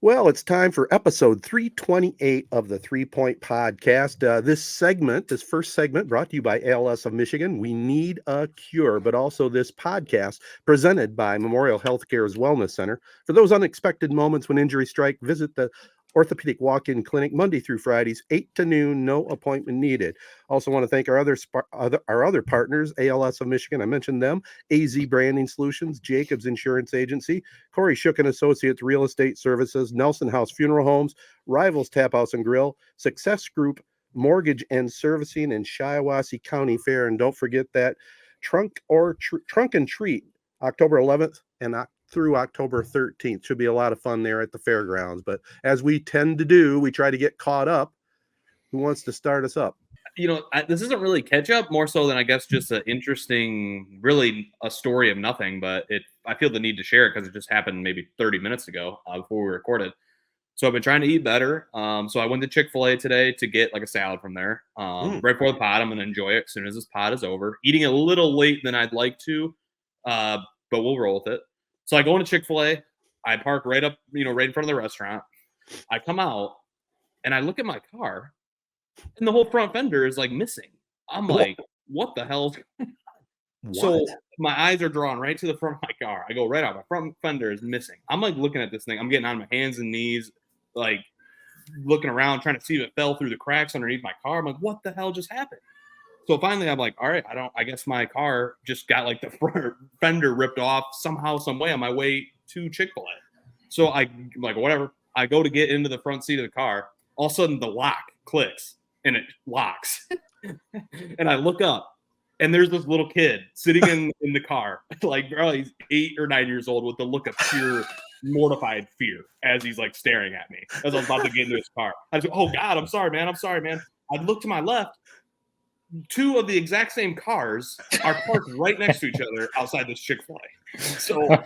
Well, it's time for episode 328 of the 3 Point Podcast. This first segment, brought to you by ALS of Michigan. We need a cure, but also this podcast presented by Memorial Healthcare's Wellness Center. For those unexpected moments when injuries strike, visit the orthopedic walk-in clinic Monday through Fridays, 8 to noon, no appointment needed. Also want to thank our other partners, ALS of Michigan. I mentioned them, AZee Branding Solutions, Jacobs Insurance Agency, Kori and Associates Real Estate Services, Nelson House Funeral Homes, Rivals Taphouse and Grille, Success Group Mortgage and Servicing, and Shiawassee County Fair. And don't forget that Trunk and Treat, October 11th and through October 13th. Should be a lot of fun there at the fairgrounds. But as we tend to do, we try to get caught up. Who wants to start us up? This isn't really catch up, more so than I guess just an interesting, really a story of nothing. But I feel the need to share it because it just happened maybe 30 minutes ago before we recorded. So I've been trying to eat better. So I went to Chick-fil-A today to get like a salad from there. Right before the pod, I'm going to enjoy it as soon as this pod is over. Eating a little late than I'd like to, but we'll roll with it. So I go into Chick-fil-A. I park right up, right in front of the restaurant. I come out and I look at my car, and the whole front fender is like missing. I'm like, what the hell? So my eyes are drawn right to the front of my car. I go right out. My front fender is missing. I'm like looking at this thing. I'm getting on my hands and knees, like looking around, trying to see if it fell through the cracks underneath my car. I'm like, what the hell just happened? So finally, I'm like, all right, I guess my car just got like the front fender ripped off somehow, some way on my way to Chick-fil-A. So I'm like, whatever. I go to get into the front seat of the car. All of a sudden, the lock clicks and it locks. And I look up, and there's this little kid sitting in the car, like probably he's 8 or 9 years old, with the look of pure mortified fear as he's like staring at me as I was about to get into his car. I was like, oh God, I'm sorry, man. I look to my left. 2 of the exact same cars are parked right next to each other outside this Chick-fil-A. So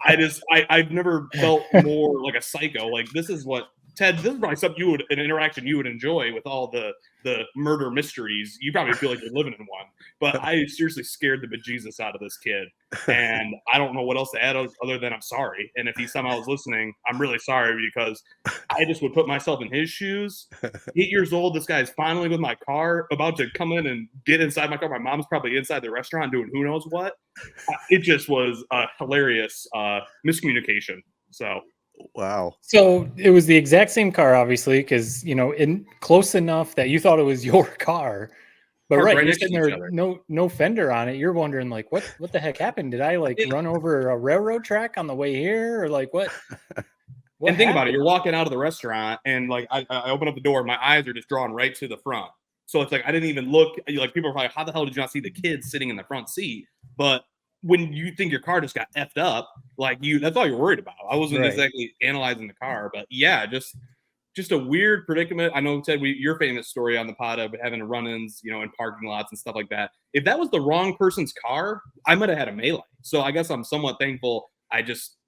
I've never felt more like a psycho. Like, this is what Ted, this is probably something an interaction you would enjoy with all the murder mysteries. You probably feel like you're living in one. But I seriously scared the bejesus out of this kid. And I don't know what else to add other than I'm sorry. And if he somehow is listening, I'm really sorry, because I just would put myself in his shoes. 8 years old, this guy is finally with my car, about to come in and get inside my car. My mom's probably inside the restaurant doing who knows what. It just was a hilarious miscommunication. So. Wow. So it was the exact same car, obviously, because, in close enough that you thought it was your car. But right, you're sitting there, no fender on it. You're wondering, like, what the heck happened? Did I run over a railroad track on the way here, or like what? And think about it. You're walking out of the restaurant, and like I open up the door, my eyes are just drawn right to the front. So it's like I didn't even look. Like, people are probably, how the hell did you not see the kid sitting in the front seat? But when you think your car just got effed up, that's all you're worried about. I wasn't exactly analyzing the car, but yeah, just a weird predicament. I know, Ted, your famous story on the pod of having run-ins, in parking lots and stuff like that. If that was the wrong person's car, I might have had a melee. So I guess I'm somewhat thankful. I just,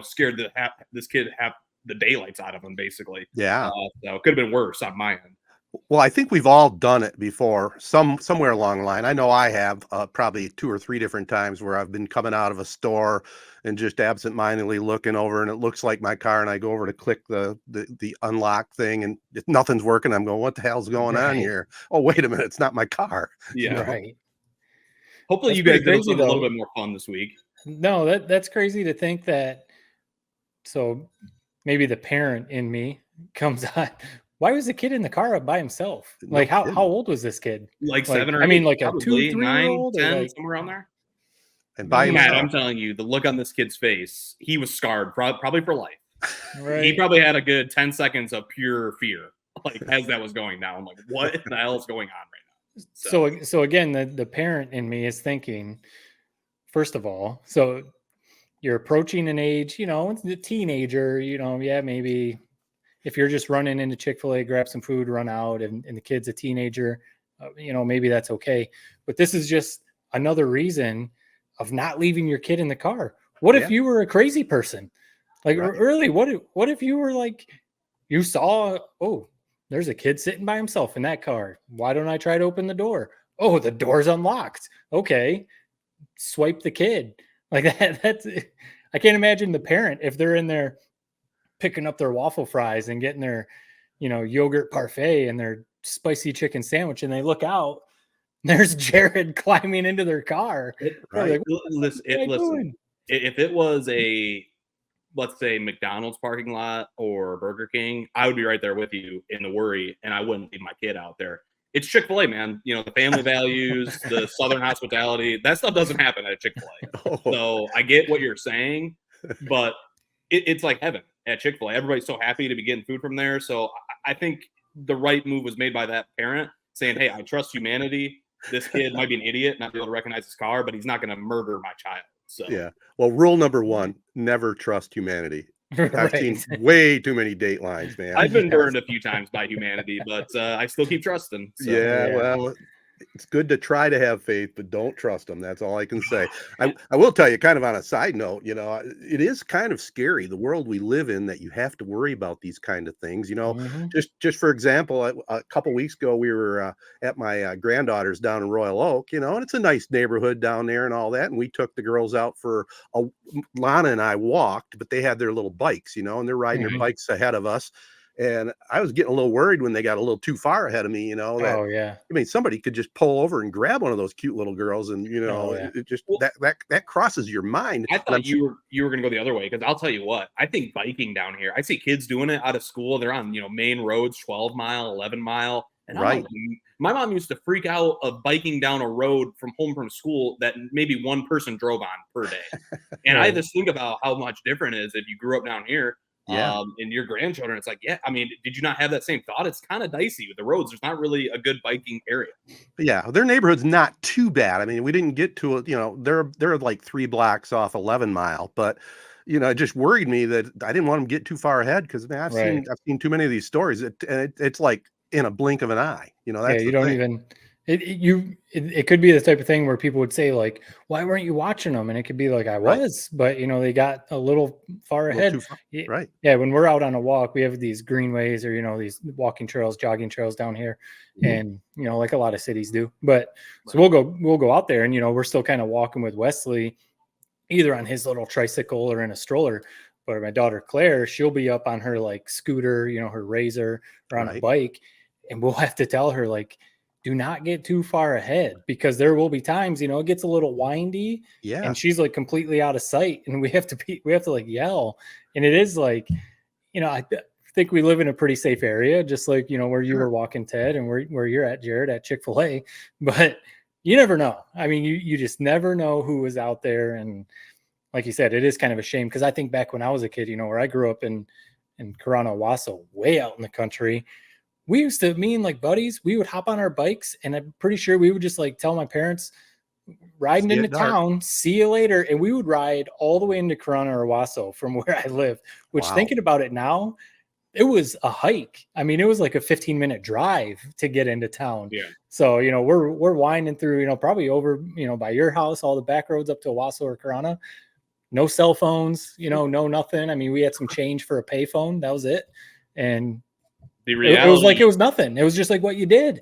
scared to have this kid have the daylights out of him, basically. Yeah. So it could have been worse on my end. Well, I think we've all done it before, somewhere along the line. I know I have probably 2 or 3 different times where I've been coming out of a store and just absentmindedly looking over, and it looks like my car, and I go over to click the unlock thing, and nothing's working. I'm going, what the hell's going on here? Oh, wait a minute, it's not my car. Yeah, right. Hopefully, you guys did something a little bit more fun this week. No, that's crazy to think that. So maybe the parent in me comes on. Why was the kid in the car by himself? Like, how old was this kid? Like 7 or 8. I mean, like a probably 2, 3-year-old, 9, 10, somewhere around there. And by Matt, I'm telling you, the look on this kid's face, he was scarred probably for life. Right. He probably had a good 10 seconds of pure fear, like as that was going down. I'm like, what the hell is going on right now? So again, the parent in me is thinking, first of all, so you're approaching an age, the teenager, maybe. If you're just running into Chick-fil-A, grab some food, run out, and the kid's a teenager, maybe that's okay. But this is just another reason of not leaving your kid in the car. What if you were a crazy person? Like, really, what if you were like, you saw, oh, there's a kid sitting by himself in that car. Why don't I try to open the door? Oh, the door's unlocked. Okay. Swipe the kid. Like that. I can't imagine the parent, if they're in there picking up their waffle fries and getting their, yogurt parfait and their spicy chicken sandwich, and they look out, there's Jared climbing into their car. Right. Like, Listen, if it was let's say McDonald's parking lot or Burger King, I would be right there with you in the worry, and I wouldn't leave my kid out there. It's Chick-fil-A, man. The family values, the Southern hospitality, that stuff doesn't happen at Chick-fil-A. So I get what you're saying, but it's like heaven at Chick-fil-A. Everybody's so happy to be getting food from there. So I think the right move was made by that parent saying, hey, I trust humanity. This kid might be an idiot, not be able to recognize his car, but he's not going to murder my child. So Yeah. Well, rule number 1, never trust humanity. I've seen way too many Datelines, man. I've been burned a few times by humanity, but I still keep trusting. So. Yeah, well, it's good to try to have faith, but don't trust them. That's all I can say. I will tell you, kind of on a side note, it is kind of scary, the world we live in, that you have to worry about these kind of things. Just for example, a couple weeks ago, we were at my granddaughter's down in Royal Oak, and it's a nice neighborhood down there and all that. And we took the girls out for Lana and I walked, but they had their little bikes, and they're riding their bikes ahead of us. And I was getting a little worried when they got a little too far ahead of me, that, I mean, somebody could just pull over and grab one of those cute little girls. And, it just, that crosses your mind. I thought you were going to go the other way. Cause I'll tell you what, I think biking down here, I see kids doing it out of school. They're on, main roads, 12 mile, 11 mile. And right. My mom used to freak out of biking down a road from home from school that maybe one person drove on per day. And I just think about how much different it is if you grew up down here. Yeah. And your grandchildren, it's like, yeah, I mean, did you not have that same thought? It's kind of dicey with the roads. There's not really a good biking area. Yeah, their neighborhood's not too bad. I mean, we didn't get to it, they're like 3 blocks off 11 Mile, but it just worried me that I didn't want them to get too far ahead, because I've seen too many of these stories. It's like in a blink of an eye. That's you don't even. It could be the type of thing where people would say, like, why weren't you watching them? And it could be like, I was, but they got a little far ahead. Right. Yeah. When we're out on a walk, we have these greenways or, these walking trails, jogging trails down here. And, like a lot of cities do, but so we'll go out there and, we're still kind of walking with Wesley, either on his little tricycle or in a stroller. But my daughter, Claire, she'll be up on her like scooter, her Razor, or on a bike. And we'll have to tell her, like, do not get too far ahead, because there will be times, it gets a little windy, and she's like completely out of sight, and we have to like yell. And it is like, I think we live in a pretty safe area, just like, where you were walking, Ted, and where you're at, Jared, at Chick-fil-A, but you never know. I mean, you just never know who is out there. And like you said, it is kind of a shame, because I think back when I was a kid, where I grew up in Shiawassee, way out in the country, we used to, me and like buddies, we would hop on our bikes, and I'm pretty sure we would just like tell my parents, riding into town, see you later. And we would ride all the way into Shiawassee from where I live, which thinking about it now, it was a hike. I mean, it was like a 15-minute drive to get into town. Yeah. So, we're winding through, probably over, by your house, all the back roads up to Owasso or Corona. No cell phones, no nothing. I mean, we had some change for a payphone. That was it. And the reality, it was like, it was nothing. It was just like what you did.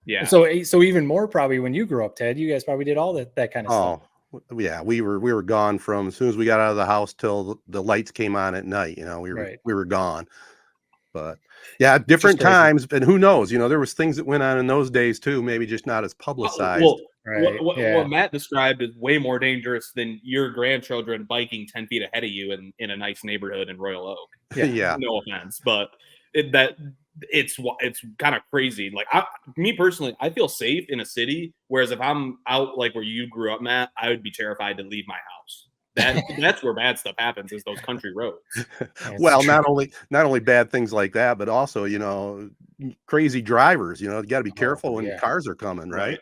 Yeah. So even more probably when you grew up, Ted, you guys probably did all that kind of stuff. Oh, yeah. We were gone from as soon as we got out of the house till the lights came on at night. We were gone. But yeah, different times, and who knows? There was things that went on in those days too. Maybe just not as publicized. What Matt described is way more dangerous than your grandchildren biking 10 feet ahead of you in a nice neighborhood in Royal Oak. Yeah. No offense, but it's kind of crazy. Like me personally, I feel safe in a city, whereas if I'm out like where you grew up, Matt, I would be terrified to leave my house. That's where bad stuff happens, is those country roads. Well, not only bad things like that, but also, crazy drivers, you got to be careful when cars are coming, right?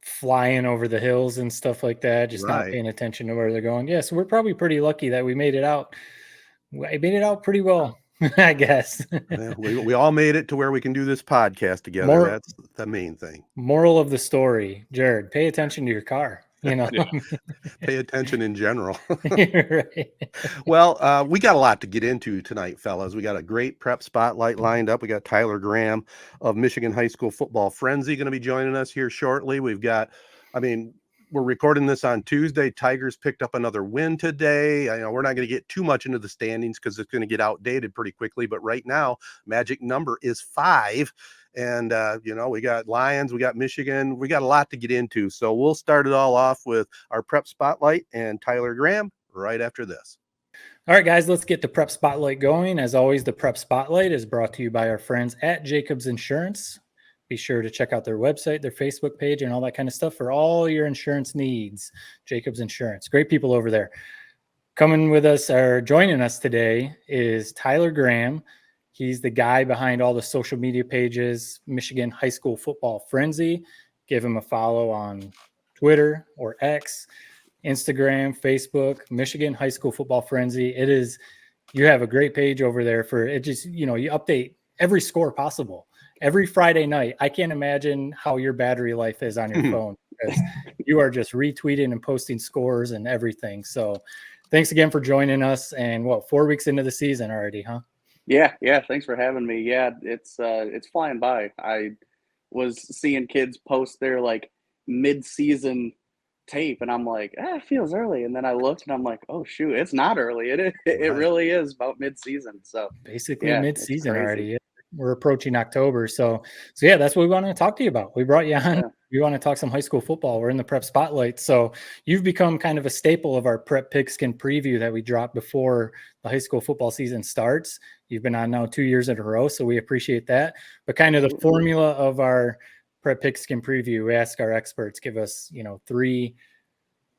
Flying over the hills and stuff like that, just not paying attention to where they're going. Yeah. So we're probably pretty lucky that we made it out. I made it out pretty well, I guess. Yeah, we all made it to where we can do this podcast together. That's the main thing. Moral of the story, Jared, pay attention to your car. Pay attention in general. Right. Well, we got a lot to get into tonight, fellas. We got a great prep spotlight lined up. We got Tyler Graham of Michigan High School Football Frenzy going to be joining us here shortly. We've got, we're recording this on Tuesday. Tigers picked up another win today. I know we're not going to get too much into the standings because it's going to get outdated pretty quickly. But right now, magic number is 5. And, we got Lions, we got Michigan, we got a lot to get into. So we'll start it all off with our prep spotlight and Tyler Graham right after this. All right, guys, let's get the prep spotlight going. As always, the prep spotlight is brought to you by our friends at Jacobs Insurance. Be sure to check out their website, their Facebook page, and all that kind of stuff for all your insurance needs. Jacobs Insurance. Great people over there. Coming with us or joining us today is Tyler Graham. He's the guy behind all the social media pages, Michigan High School Football Frenzy. Give him a follow on Twitter or X, Instagram, Facebook, Michigan High School Football Frenzy. You have a great page over there for it. Just, you update every score possible. Every Friday night. I can't imagine how your battery life is on your phone because you are just retweeting and posting scores and everything. So thanks again for joining us. And 4 weeks into the season already, huh? Yeah. Thanks for having me. Yeah, it's flying by. I was seeing kids post their like mid-season tape, and I'm like, it feels early. And then I looked, and I'm like, oh shoot, it's not early. It really is about mid-season. So basically mid-season already. We're approaching October. So yeah, that's what we want to talk to you about. We brought you on. Yeah. We want to talk some high school football. We're in the prep spotlight. So you've become kind of a staple of our prep pigskin preview that we drop before the high school football season starts. You've been on now 2 years in a row, so we appreciate that. But kind of the formula of our prep pigskin preview, we ask our experts, give us, 3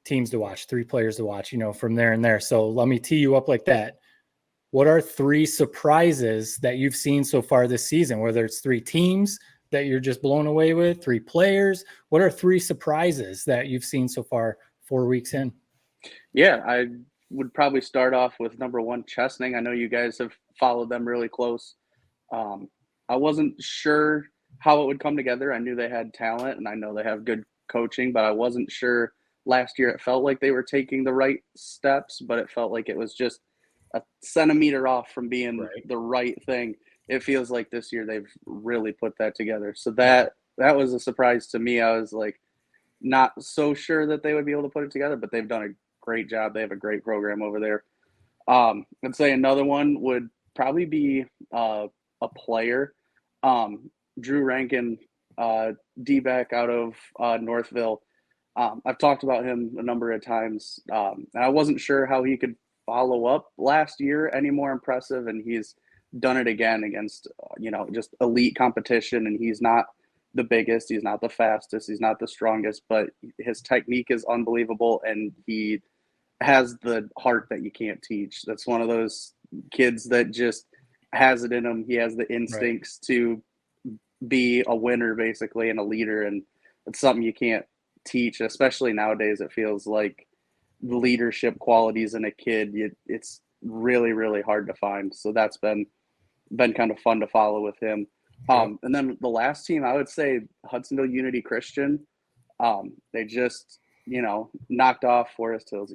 teams to watch, 3 players to watch, from there and there. So let me tee you up like that. What are 3 surprises that you've seen so far this season? Whether it's 3 teams that you're just blown away with, 3 players. What are 3 surprises that you've seen so far 4 weeks in? Yeah, I would probably start off with number 1, Chesaning. I know you guys have followed them really close. I wasn't sure how it would come together. I knew they had talent, and I know they have good coaching, but I wasn't sure. Last year, it felt like they were taking the right steps, but it felt like it was just a centimeter off from being the right thing. It feels like this year they've really put that together. So that was a surprise to me. I was like not so sure that they would be able to put it together, but they've done a great job. They have a great program over there. I'd say another one would probably be a player. Drew Rankin, D-back out of Northville. I've talked about him a number of times, and I wasn't sure how he could follow up last year any more impressive, and he's done it again against just elite competition. And he's not the biggest, he's not the fastest, he's not the strongest, but his technique is unbelievable, and he has the heart that you can't teach. That's one of those kids that just has it in him. He has the instincts to be a winner basically and a leader, and it's something you can't teach, especially nowadays. It feels like leadership qualities in a kid, it's really, really hard to find. So that's been kind of fun to follow with him. And then the last team, I would say Hudsonville Unity Christian. They just, knocked off Forest Hills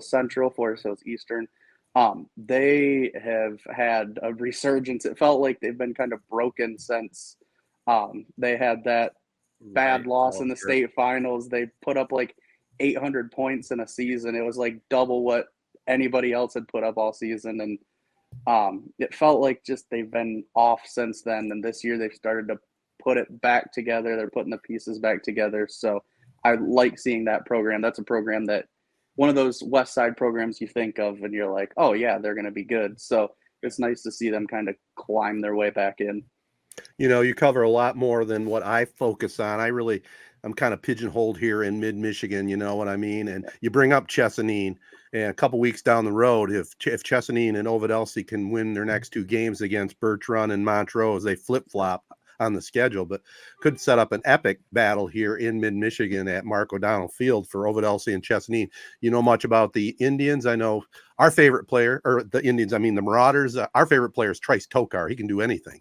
Central, Forest Hills Eastern. They have had a resurgence. It felt like they've been kind of broken since they had that bad loss in the state finals. They put up like 800 points in a season. It was like double what anybody else had put up all season. And it felt like just they've been off since then. And this year they've started to put it back together. They're putting the pieces back together. So I like seeing that program. That's a program that one of those West Side programs you think of and you're like, oh yeah, they're going to be good. So it's nice to see them kind of climb their way back in. You cover a lot more than what I focus on. I'm kind of pigeonholed here in mid-Michigan, you know what I mean? And you bring up Chesaning, and a couple weeks down the road, if Chesaning and Ovid-Elsie can win their next 2 games against Birch Run and Montrose, they flip-flop on the schedule, but could set up an epic battle here in mid-Michigan at Mark O'Donnell Field for Ovid-Elsie and Chesaning. You know much about the Indians? I know our favorite player, or the Indians, I mean the Marauders, our favorite player is Trice Tokar. He can do anything.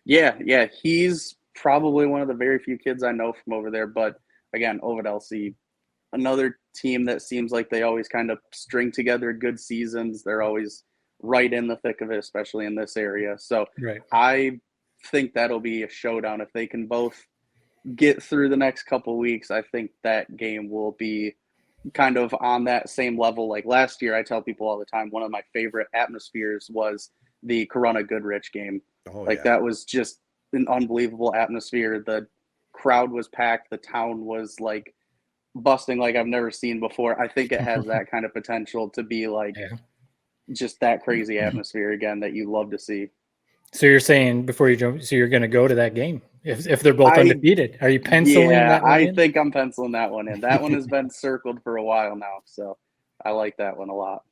Yeah. He's probably one of the very few kids I know from over there. But again, Ovid-Elsie, another team that seems like they always kind of string together good seasons. They're always right in the thick of it, especially in this area. So I think that'll be a showdown if they can both get through the next couple weeks, I think that game will be kind of on that same level. Like last year, I tell people all the time, one of my favorite atmospheres was the Corona Goodrich game. Oh, Like yeah. that was just an unbelievable atmosphere. The crowd was packed. The town was like busting like I've never seen before. I think it has that kind of potential to be like just that crazy atmosphere again that you love to see. So you're saying before you jump, so you're going to go to that game if they're both undefeated? Are you penciling that one in? I think I'm penciling that one in. That one has been circled for a while now, so I like that one a lot.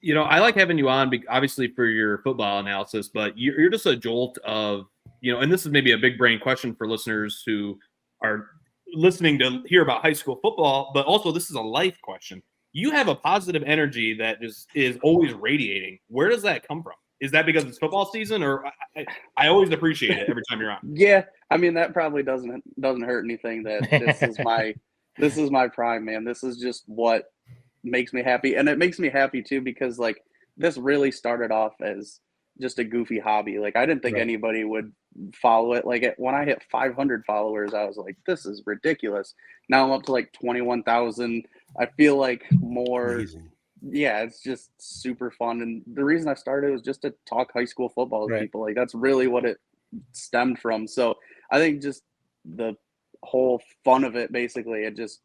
You know, I like having you on, obviously, for your football analysis, but you're just a jolt of, you know, and this is maybe a big brain question for listeners who are listening to hear about high school football, but also this is a life question. You have a positive energy that just is always radiating. Where does that come from? Is that because it's football season, or I always appreciate it every time you're on? Yeah, I mean that probably doesn't hurt anything. That this is my prime, man. This is just what makes me happy, and it makes me happy too because like this really started off as just a goofy hobby. Like I didn't think anybody would follow it. Like when I hit 500 followers, I was like, this is ridiculous. Now I'm up to like 21,000. I feel like more. Amazing. Yeah, it's just super fun. And the reason I started was just to talk high school football with people. Like that's really what it stemmed from. So I think just the whole fun of it, basically, it just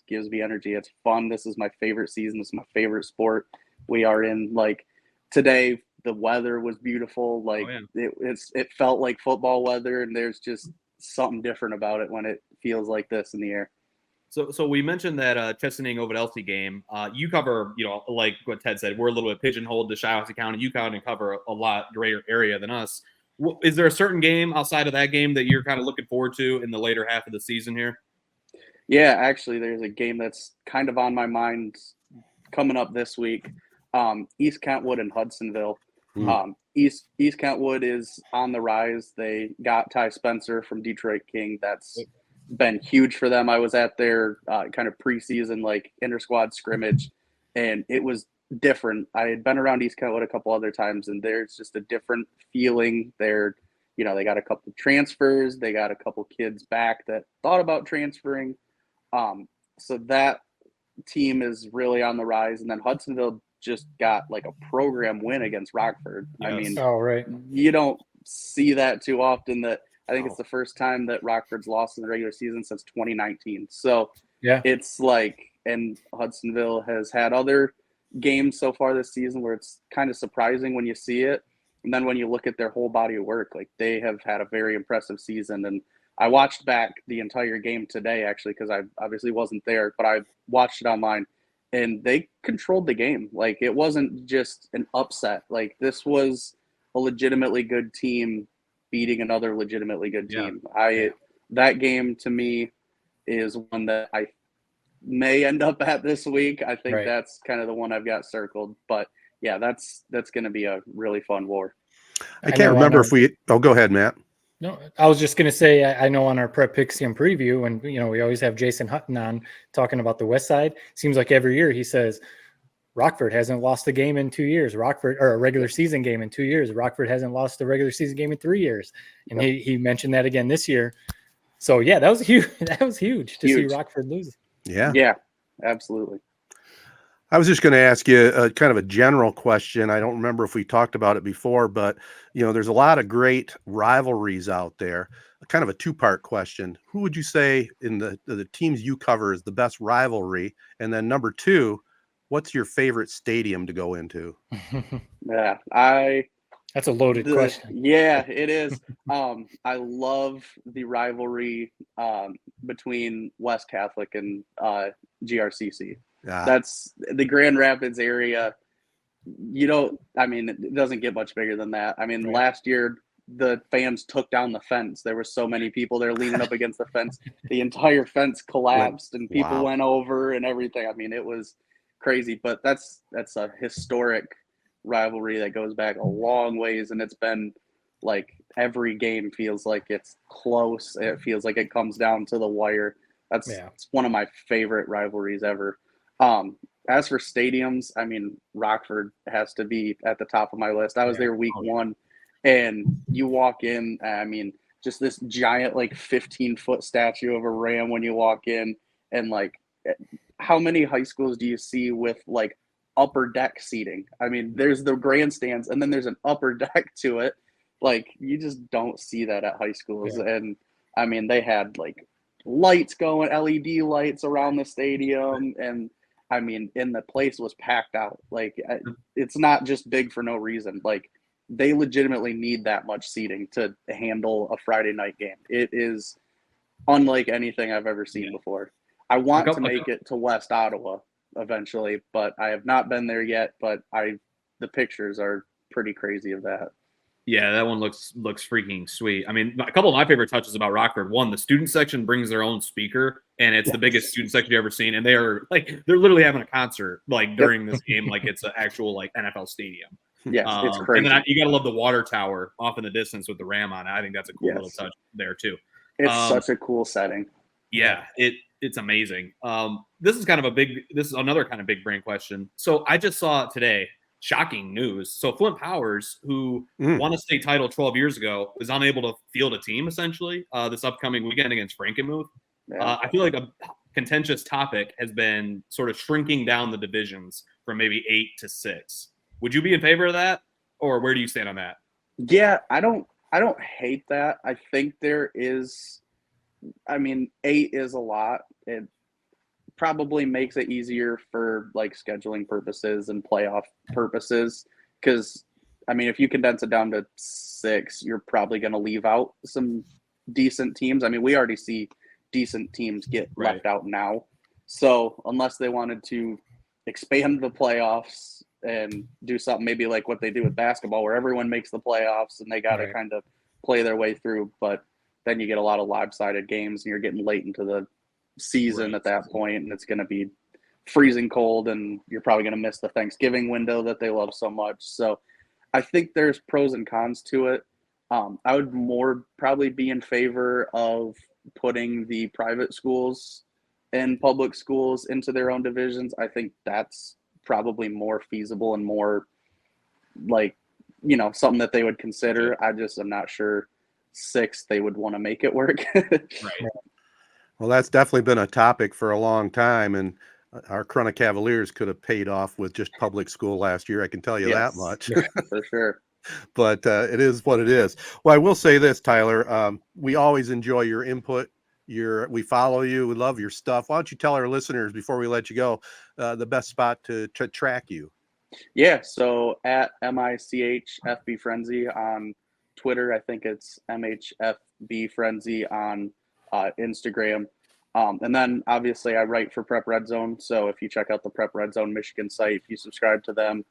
gives me energy. It's fun. This is my favorite season. This is my favorite sport. We are in like today. The weather was beautiful. Like it felt like football weather, and there's just something different about it when it feels like this in the air. So we mentioned that Chesaning over Elsie game. You cover, you know, like what Ted said, we're a little bit pigeonholed to Shiawassee County. You kind of cover a lot greater area than us. Is there a certain game outside of that game that you're kind of looking forward to in the later half of the season here? Yeah, actually, there's a game that's kind of on my mind coming up this week. East Kentwood and Hudsonville. East Kentwood is on the rise. They got Ty Spencer from Detroit King. That's been huge for them. I was at their kind of preseason like inter-squad scrimmage, and it was different. I had been around East Kentwood a couple other times, and there's just a different feeling. They're, you know, they got a couple transfers. They got a couple kids back that thought about transferring. So that team is really on the rise. And then Hudsonville just got like a program win against Rockford. Yes. I mean, you don't see that too often. That I think it's the first time that Rockford's lost in the regular season since 2019. So it's like, and Hudsonville has had other games so far this season where it's kind of surprising when you see it. And then when you look at their whole body of work, like they have had a very impressive season. And I watched back the entire game today, actually, because I obviously wasn't there, but I watched it online, and they controlled the game. Like it wasn't just an upset. Like this was a legitimately good team beating another legitimately good team. That game to me is one that I may end up at this week. I think that's kind of the one I've got circled. But yeah, that's going to be a really fun war. I can't remember if we. Oh, go ahead, Matt. No, I was just going to say, I know on our Prep Pixium preview, and you know we always have Jason Hutton on talking about the West Side. Seems like every year he says Rockford hasn't lost a game in 2 years. Rockford, or a regular season game in 2 years. Rockford hasn't lost a regular season game in 3 years, and he mentioned that again this year. So yeah, that was huge. That was huge to see Rockford lose. Yeah, absolutely. I was just going to ask you a kind of a general question. I don't remember if we talked about it before, but you know, there's a lot of great rivalries out there. Kind of a two-part question. Who would you say in the teams you cover is the best rivalry? And then number two, what's your favorite stadium to go into? Yeah, that's a loaded question. Yeah, it is. I love the rivalry between West Catholic and GRCC. That's the Grand Rapids area. I mean, it doesn't get much bigger than that. I mean, last year the fans took down the fence. There were so many people there leaning up against the fence. The entire fence collapsed and people went over and everything. I mean, it was crazy, but that's a historic rivalry that goes back a long ways, and it's been like every game feels like it's close. It feels like it comes down to the wire. It's one of my favorite rivalries ever. As for stadiums, I mean, Rockford has to be at the top of my list. I was there week one, and you walk in, I mean, just this giant, like 15-foot statue of a ram when you walk in. And like, how many high schools do you see with like upper deck seating? I mean, there's the grandstands and then there's an upper deck to it. Like, you just don't see that at high schools. Yeah. And I mean, they had like lights going, LED lights around the stadium. And I mean, and the place was packed out. Like, it's not just big for no reason. Like, they legitimately need that much seating to handle a Friday night game. It is unlike anything I've ever seen before. I want to make it to West Ottawa eventually, but I have not been there yet. But the pictures are pretty crazy of that. Yeah, that one looks freaking sweet. I mean, a couple of my favorite touches about Rockford. One, the student section brings their own speaker, and it's the biggest student section you've ever seen. And they're literally having a concert like during this game, like it's an actual like NFL stadium. Yes, it's crazy. And then you gotta love the water tower off in the distance with the ram on it. I think that's a cool little touch there too. It's such a cool setting. Yeah, it's amazing. This is another kind of big brain question. So I just saw today. Shocking news. So Flint Powers, who won a state title 12 years ago, is unable to field a team essentially this upcoming weekend against Frankenmuth. Yeah. I feel like a contentious topic has been sort of shrinking down the divisions from maybe 8 to 6. Would you be in favor of that, or where do you stand on that? Yeah, I don't hate that. I think there is. I mean, 8 is a lot. It probably makes it easier for like scheduling purposes and playoff purposes, because I mean, if you condense it down to 6, you're probably going to leave out some decent teams. I mean, we already see decent teams get left out now. So unless they wanted to expand the playoffs and do something maybe like what they do with basketball, where everyone makes the playoffs and they got to kind of play their way through, but then you get a lot of lopsided games and you're getting late into the season at that point, and it's going to be freezing cold, and you're probably going to miss the Thanksgiving window that they love so much. So I think there's pros and cons to it. I would more probably be in favor of putting the private schools and public schools into their own divisions. I think that's probably more feasible and more like, you know, something that they would consider. I'm not sure 6 they would want to make it work. Well, that's definitely been a topic for a long time, and our Corunna Cavaliers could have paid off with just public school last year. I can tell you that much. For sure. But it is what it is. Well, I will say this, Tyler. We always enjoy your input. We follow you. We love your stuff. Why don't you tell our listeners before we let you go the best spot to track you? Yeah, so at Mich FB Frenzy on Twitter. I think it's MH FB Frenzy on Instagram. And then obviously I write for Prep Red Zone. So if you check out the Prep Red Zone Michigan site, if you subscribe to them,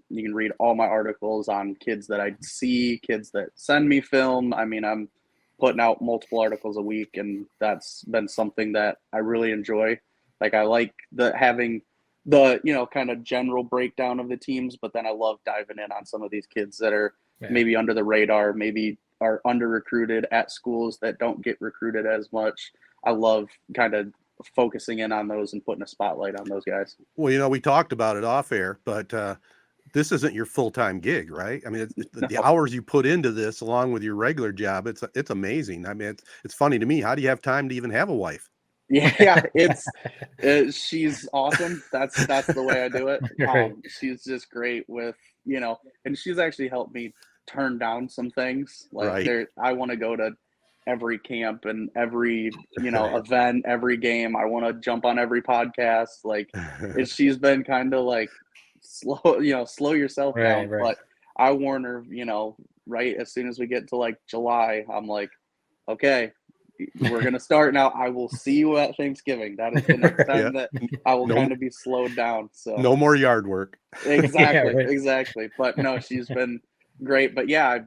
you can read all my articles on kids that I see, kids that send me film. I mean, I'm putting out multiple articles a week, and that's been something that I really enjoy. Like, I like having the, you know, kind of general breakdown of the teams, but then I love diving in on some of these kids that are maybe under the radar, maybe are under recruited at schools that don't get recruited as much. I love kind of focusing in on those and putting a spotlight on those guys. Well, you know, we talked about it off air, but this isn't your full-time gig, right? I mean, the hours you put into this along with your regular job, it's amazing. I mean, it's funny to me. How do you have time to even have a wife? Yeah, she's awesome. That's the way I do it. She's just great with, you know, and she's actually helped me turn down some things. Like I want to go to every camp and every, you know, event, every game. I want to jump on every podcast. Like, she's been kind of like, slow yourself down. But I warn her, you know, right as soon as we get to like July, I'm like, okay, we're gonna start now. I will see you at Thanksgiving. That is the next time that I will kind of be slowed down. So no more yard work. Exactly. But no, she's been great. But yeah, I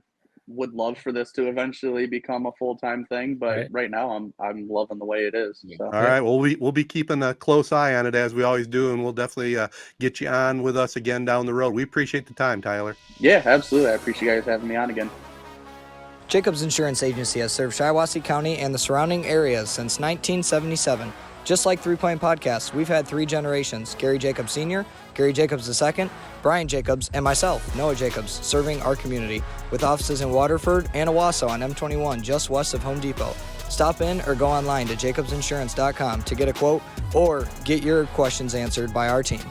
would love for this to eventually become a full-time thing. But right now, I'm loving the way it is. So. All right. Well, we'll be keeping a close eye on it as we always do, and we'll definitely get you on with us again down the road. We appreciate the time, Tyler. Yeah, absolutely. I appreciate you guys having me on again. Jacobs Insurance Agency has served Shiawassee County and the surrounding areas since 1977. Just like 3 Point Podcasts, we've had 3 generations, Gary Jacobs Sr., Gary Jacobs II, Brian Jacobs, and myself, Noah Jacobs, serving our community with offices in Waterford and Owasso on M21, just west of Home Depot. Stop in or go online to jacobsinsurance.com to get a quote or get your questions answered by our team.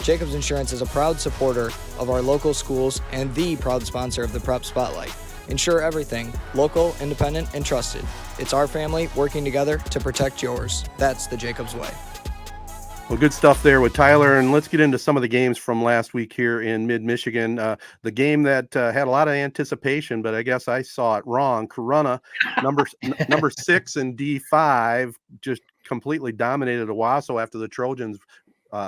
Jacobs Insurance is a proud supporter of our local schools and the proud sponsor of the Prep Spotlight. Insure everything, local, independent, and trusted. It's our family working together to protect yours. That's the Jacobs way. Well, good stuff there with Tyler, and let's get into some of the games from last week here in mid-Michigan. The game that had a lot of anticipation, but I guess I saw it wrong. Corunna, number 6 and D5, just completely dominated Owasso after the Trojans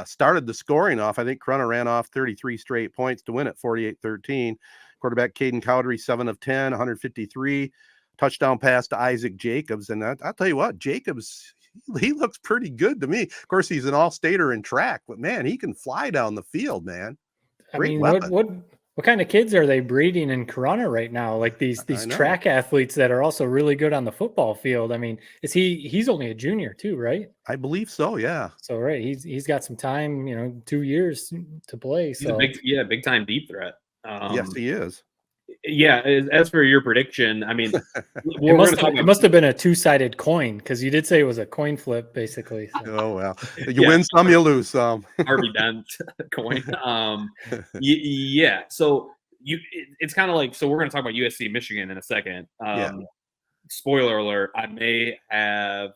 started the scoring off. I think Corunna ran off 33 straight points to win at 48-13. Quarterback Caden Cowdery, 7 of 10, 153. Touchdown pass to Isaac Jacobs. And I'll tell you what, Jacobs, he looks pretty good to me. Of course, he's an all-stater in track, but man, he can fly down the field, man. Great weapon. What kind of kids are they breeding in Corunna right now? Like these track athletes that are also really good on the football field. I mean, he's only a junior too, right? I believe so, yeah. So right, he's got some time, 2 years to play. He's so a big time deep threat. Yes, he is. Yeah. As for your prediction, I mean, it must have been a 2-sided coin because you did say it was a coin flip, basically. So. Oh well, you win some, you lose some. Harvey Dent coin. Yeah. So it's kind of like, so we're going to talk about USC Michigan in a second. Spoiler alert: I may have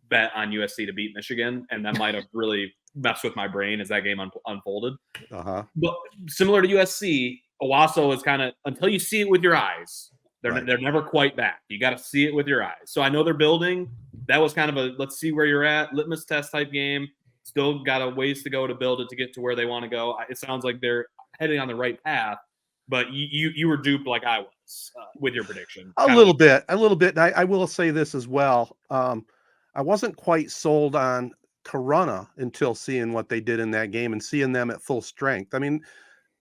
bet on USC to beat Michigan, and that might have really messed with my brain as that game unfolded. But similar to USC. Owasso is kind of, until you see it with your eyes, they're never quite back. You got to see it with your eyes. So I know they're building. That was kind of a let's see where you're at, litmus test type game. Still got a ways to go to build it to get to where they want to go. It sounds like they're heading on the right path, but you were duped like I was with your prediction. A little bit. And I will say this as well. I wasn't quite sold on Corunna until seeing what they did in that game and seeing them at full strength. I mean,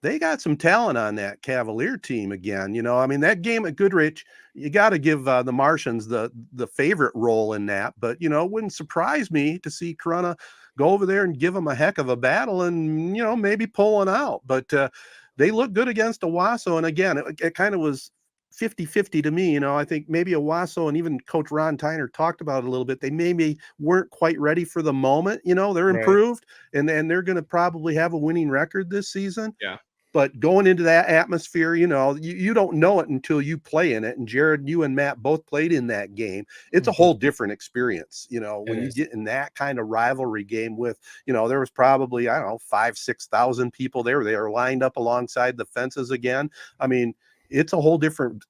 they got some talent on that Cavalier team again. I mean, that game at Goodrich, you got to give the Martians the favorite role in that. But, it wouldn't surprise me to see Corunna go over there and give them a heck of a battle and, maybe pull one out. But they look good against Owasso. And again, it kind of was 50-50 to me. I think maybe Owasso and even Coach Ron Tyner talked about it a little bit. They maybe weren't quite ready for the moment. They're improved and they're going to probably have a winning record this season. Yeah. But going into that atmosphere, you don't know it until you play in it. And Jared, you and Matt both played in that game. It's a whole different experience, when you get in that kind of rivalry game with, there was probably, 5,000-6,000 people there. They are lined up alongside the fences again. I mean, it's a whole different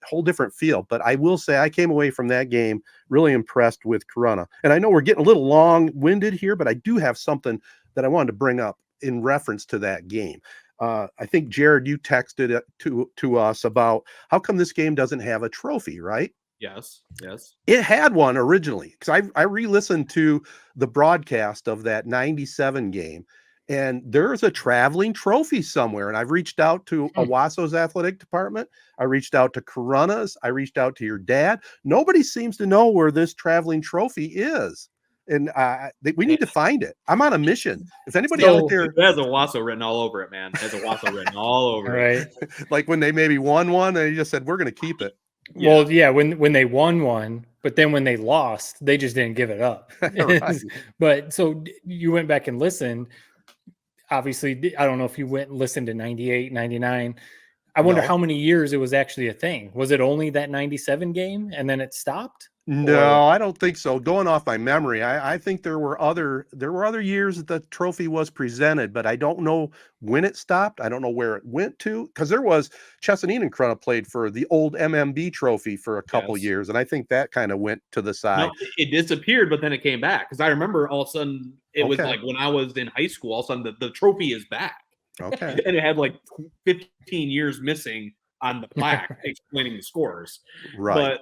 feel. But I will say I came away from that game really impressed with Corunna. And I know we're getting a little long-winded here, but I do have something that I wanted to bring up in reference to that game. I think, Jared, you texted it to us about how come this game doesn't have a trophy, right? Yes. It had one originally because I re-listened to the broadcast of that 97 game, and there's a traveling trophy somewhere. And I've reached out to Owasso's athletic department. I reached out to Corunna's. I reached out to your dad. Nobody seems to know where this traveling trophy is. And we need to find it. I'm on a mission. If anybody out there, it has Owasso written all over it, man. It has Owasso written all over it. Like when they maybe won one, they just said we're going to keep it. Yeah. Well, yeah, when they won one, but then when they lost, they just didn't give it up. But so you went back and listened. Obviously, I don't know if you went and listened to 98, 99. I wonder how many years it was actually a thing. Was it only that 97 game and then it stopped? No, I don't think so. Going off my memory, I think there were other years that the trophy was presented, but I don't know when it stopped. I don't know where it went to, because there was Chesapeake and Corunna played for the old MMB trophy for a couple years, and I think that kind of went to the side. No, it disappeared, but then it came back, because I remember all of a sudden it was like when I was in high school, all of a sudden the trophy is back. Okay, and it had like 15 years missing on the plaque explaining the scores. Right, but.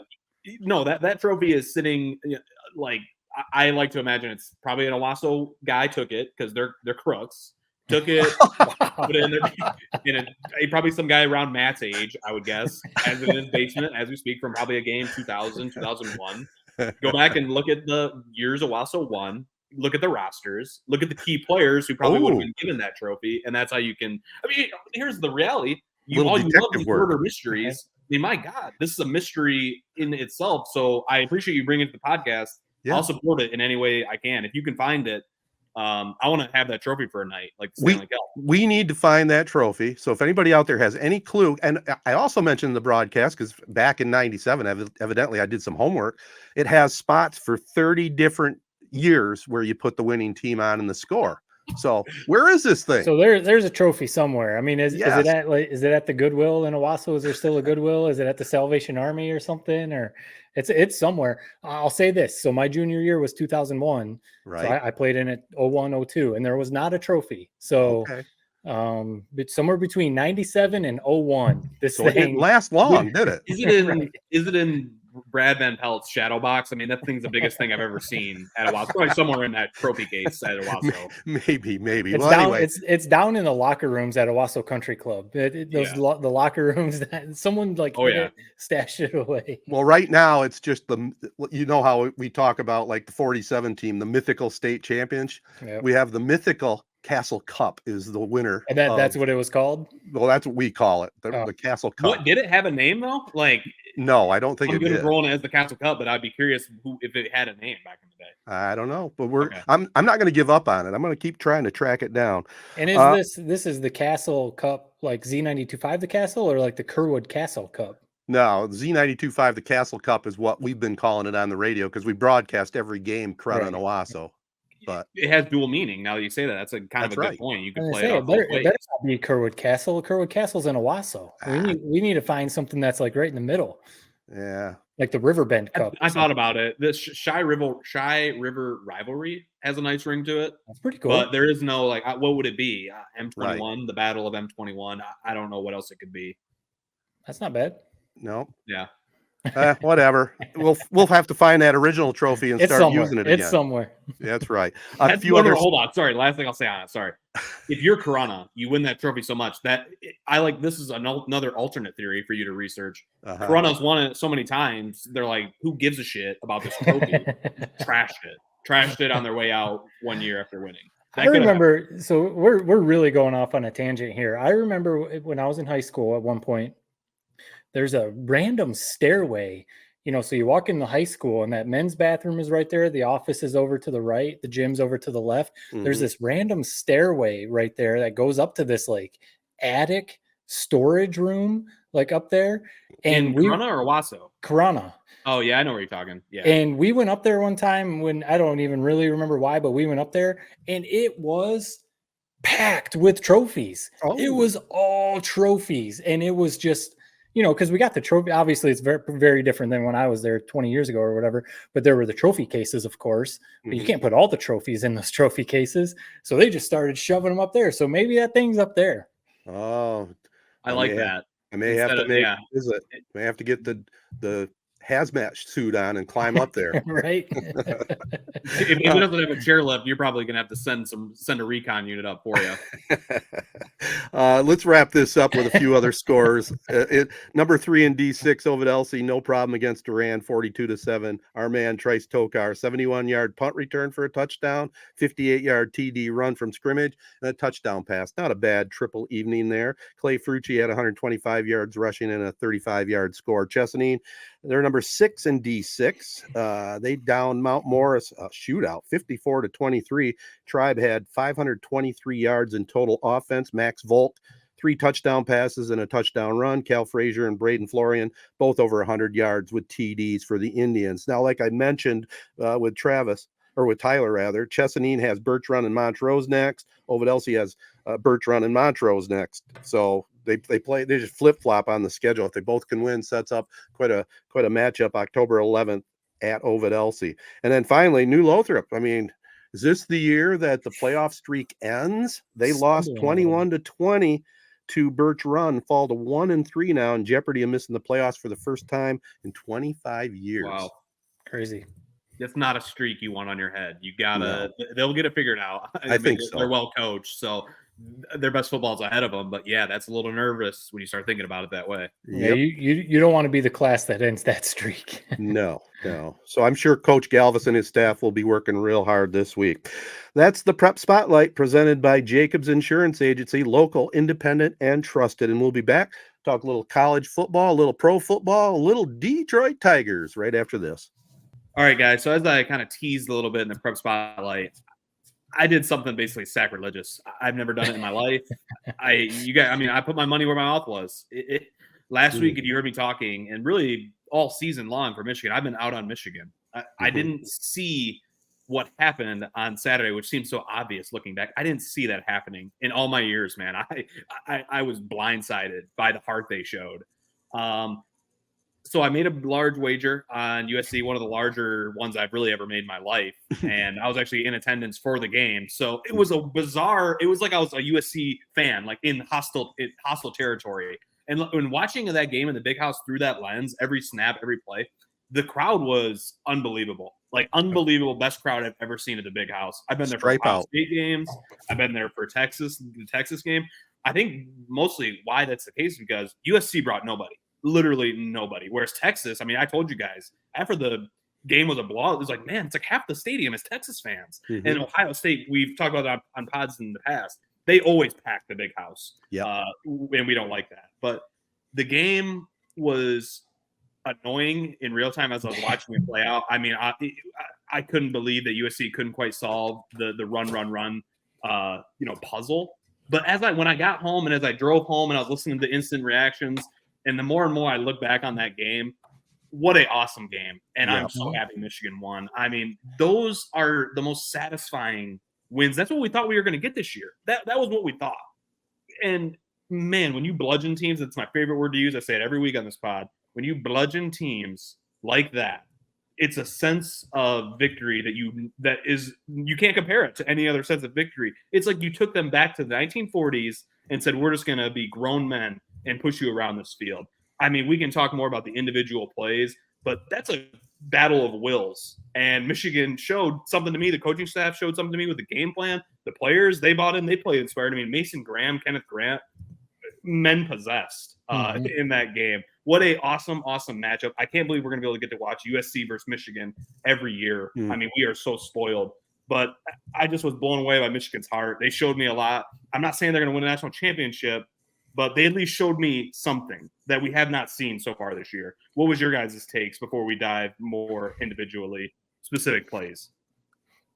No, that trophy is sitting like I like to imagine it's probably an Owasso guy took it because they're crooks. Took it, put it in probably some guy around Matt's age, I would guess, has it in his basement as we speak from probably a game 2000, 2001. Go back and look at the years Owasso won. look at the rosters, look at the key players who probably would have been given that trophy, and that's how you can. I mean, here's the reality: you love these murder mysteries. I mean, my God, this is a mystery in itself. So I appreciate you bringing it to the podcast. Yeah. I'll support it in any way I can. If you can find it, I want to have that trophy for a night. Like we need to find that trophy. So if anybody out there has any clue, and I also mentioned the broadcast because back in '97, evidently I did some homework. It has spots for 30 different years where you put the winning team on in the score. So where is this thing? So there's a trophy somewhere. I mean, is it at the Goodwill in Owasso? Is there still a Goodwill? Is it at the Salvation Army or something? Or it's somewhere. I'll say this. So my junior year was 2001. Right. So I played in it 01, 02, and there was not a trophy. So but somewhere between 97 and 01. This thing it didn't last long, did it? Is it in Brad Van Pelt's shadow box? I mean, that thing's the biggest thing I've ever seen at Owasso. Probably somewhere in that trophy case at Owasso. Maybe. It's anyway, it's down in the locker rooms at Owasso Country Club. The locker rooms that someone stashed it away. Well, right now it's just how we talk about like the 47 team, the mythical state champions. Yep. We have the mythical Castle Cup is the winner. And that's what it was called? Well, that's what we call it. The Castle Cup. What, did it have a name though? Like, no, I don't think it did. I'm rolling it as the Castle Cup, but I'd be curious if it had a name back in the day. I don't know, but I'm not going to give up on it. I'm going to keep trying to track it down. And this is the Castle Cup, like Z92.5 the Castle, or like the Kerwood Castle Cup? No, Z92.5 the Castle Cup is what we've been calling it on the radio because we broadcast every game Corunna and Owasso. But it has dual meaning. Now that you say that, that's a kind of a good point. You can play it better not be Kerwood Castle. Kerwood Castle's in Owasso. We need to find something that's like right in the middle. Yeah, like the Riverbend Cup. I thought about it. This Shy River rivalry has a nice ring to it. That's pretty cool. But there is no like, what would it be? M21, the Battle of M21. I don't know what else it could be. That's not bad. No. Yeah. Whatever. We'll have to find that original trophy and start using it again. It's somewhere. That's right. Hold on. Sorry. Last thing I'll say on it. Sorry. If you're Corunna, you win that trophy so much that this is another alternate theory for you to research. Corunna's won it so many times. They're like, who gives a shit about this trophy? Trashed it on their way out 1 year after winning. I remember. So we're really going off on a tangent here. I remember when I was in high school at one point. There's a random stairway, so you walk in the high school and that men's bathroom is right there. The office is over to the right. The gym's over to the left. Mm-hmm. There's this random stairway right there that goes up to this like attic storage room, like up there. And Corunna or Owasso? Corunna. Oh yeah, I know where you're talking. Yeah. And we went up there one time when I don't even really remember why, but we went up there and it was packed with trophies. Oh. It was all trophies, and it was just. Because we got the trophy. Obviously, it's very, very different than when I was there 20 years ago or whatever. But there were the trophy cases, of course. But you can't put all the trophies in those trophy cases. So they just started shoving them up there. So maybe that thing's up there. Oh, I like that. I may have to make a visit. I may have to get the hazmat suit on and climb up there. Right. If it doesn't have a chairlift, you're probably gonna have to send a recon unit up for you. Let's wrap this up with a few other scores. Number 3 in D6, Ovid Elsie, no problem against Durand, 42-7. Our man Trice Tokar, 71-yard punt return for a touchdown, 58-yard TD run from scrimmage, and a touchdown pass. Not a bad triple evening there. Clay Frucci had 125 yards rushing and a 35-yard score. Chesaning, they're number 6 in D6. They downed Mount Morris shootout, 54-23. Tribe had 523 yards in total offense. Max Volt, 3 touchdown passes and a touchdown run. Cal Frazier and Braden Florian, both over 100 yards with TDs for the Indians. Now, like I mentioned with Tyler, Chesaning has Bertrand and Montrose next. Ovid Elsie has Bertrand and Montrose next. So they just flip-flop on the schedule. If they both can win, sets up quite a matchup October 11th at Ovid Elsie. And then finally, New Lothrop. I mean, is this the year that the playoff streak ends? They lost 21-20 to Birch Run, fall to 1-3 now, in jeopardy of missing the playoffs for the first time in 25 years. Wow. Crazy. That's not a streak you want on your head. You gotta, they'll get it figured out. I think so. They're well coached. So their best football is ahead of them. But yeah, that's a little nervous when you start thinking about it that way. Yeah, Yep. you don't want to be the class that ends that streak. No. So I'm sure Coach Galvis and his staff will be working real hard this week. That's the Prep Spotlight presented by Jacobs Insurance Agency, local, independent, and trusted. And we'll be back, talk a little college football, a little pro football, a little Detroit Tigers right after this. All right, guys. So as I kind of teased a little bit in the Prep Spotlight, I did something basically sacrilegious. I've never done it in my life. I put my money where my mouth was. Last week, you heard me talking, and really all season long for Michigan, I've been out on Michigan. I didn't see what happened on Saturday, which seems so obvious looking back. I didn't see that happening in all my years, man. I was blindsided by the heart they showed. So I made a large wager on USC, one of the larger ones I've really ever made in my life. And I was actually in attendance for the game. So it was it was like I was a USC fan, like in hostile territory. And when watching that game in the big house through that lens, every snap, every play, the crowd was unbelievable. Like unbelievable, best crowd I've ever seen at the big house. I've been there for Ohio State games. I've been there for the Texas game. I think mostly why that's the case is because USC brought nobody. Literally nobody. Whereas Texas, I mean, I told you guys after the game was a blowout, it was like, man, it's like half the stadium is Texas fans. Mm-hmm. And Ohio State, we've talked about that on pods in the past. They always pack the big house. Yeah. And we don't like that. But the game was annoying in real time as I was watching it play out. I mean, I couldn't believe that USC couldn't quite solve the run, puzzle. But when I got home and as I drove home and I was listening to the instant reactions, and the more and more I look back on that game, what an awesome game. And I'm so happy Michigan won. I mean, those are the most satisfying wins. That's what we thought we were going to get this year. That was what we thought. And, man, when you bludgeon teams, it's my favorite word to use. I say it every week on this pod. When you bludgeon teams like that, it's a sense of victory that you can't compare it to any other sense of victory. It's like you took them back to the 1940s and said, we're just going to be grown men and push you around this field. I mean, we can talk more about the individual plays, but that's a battle of wills. And Michigan showed something to me. The coaching staff showed something to me with the game plan. The players, they bought in. They played inspired. I mean, Mason Graham, Kenneth Grant, men possessed in that game. What a awesome matchup. I can't believe we're going to be able to get to watch USC versus Michigan every year. I mean, we are so spoiled. But I just was blown away by Michigan's heart. They showed me a lot. I'm not saying they're going to win a national championship, but they at least showed me something that we have not seen so far this year. What was your guys' takes before we dive more individually, specific plays?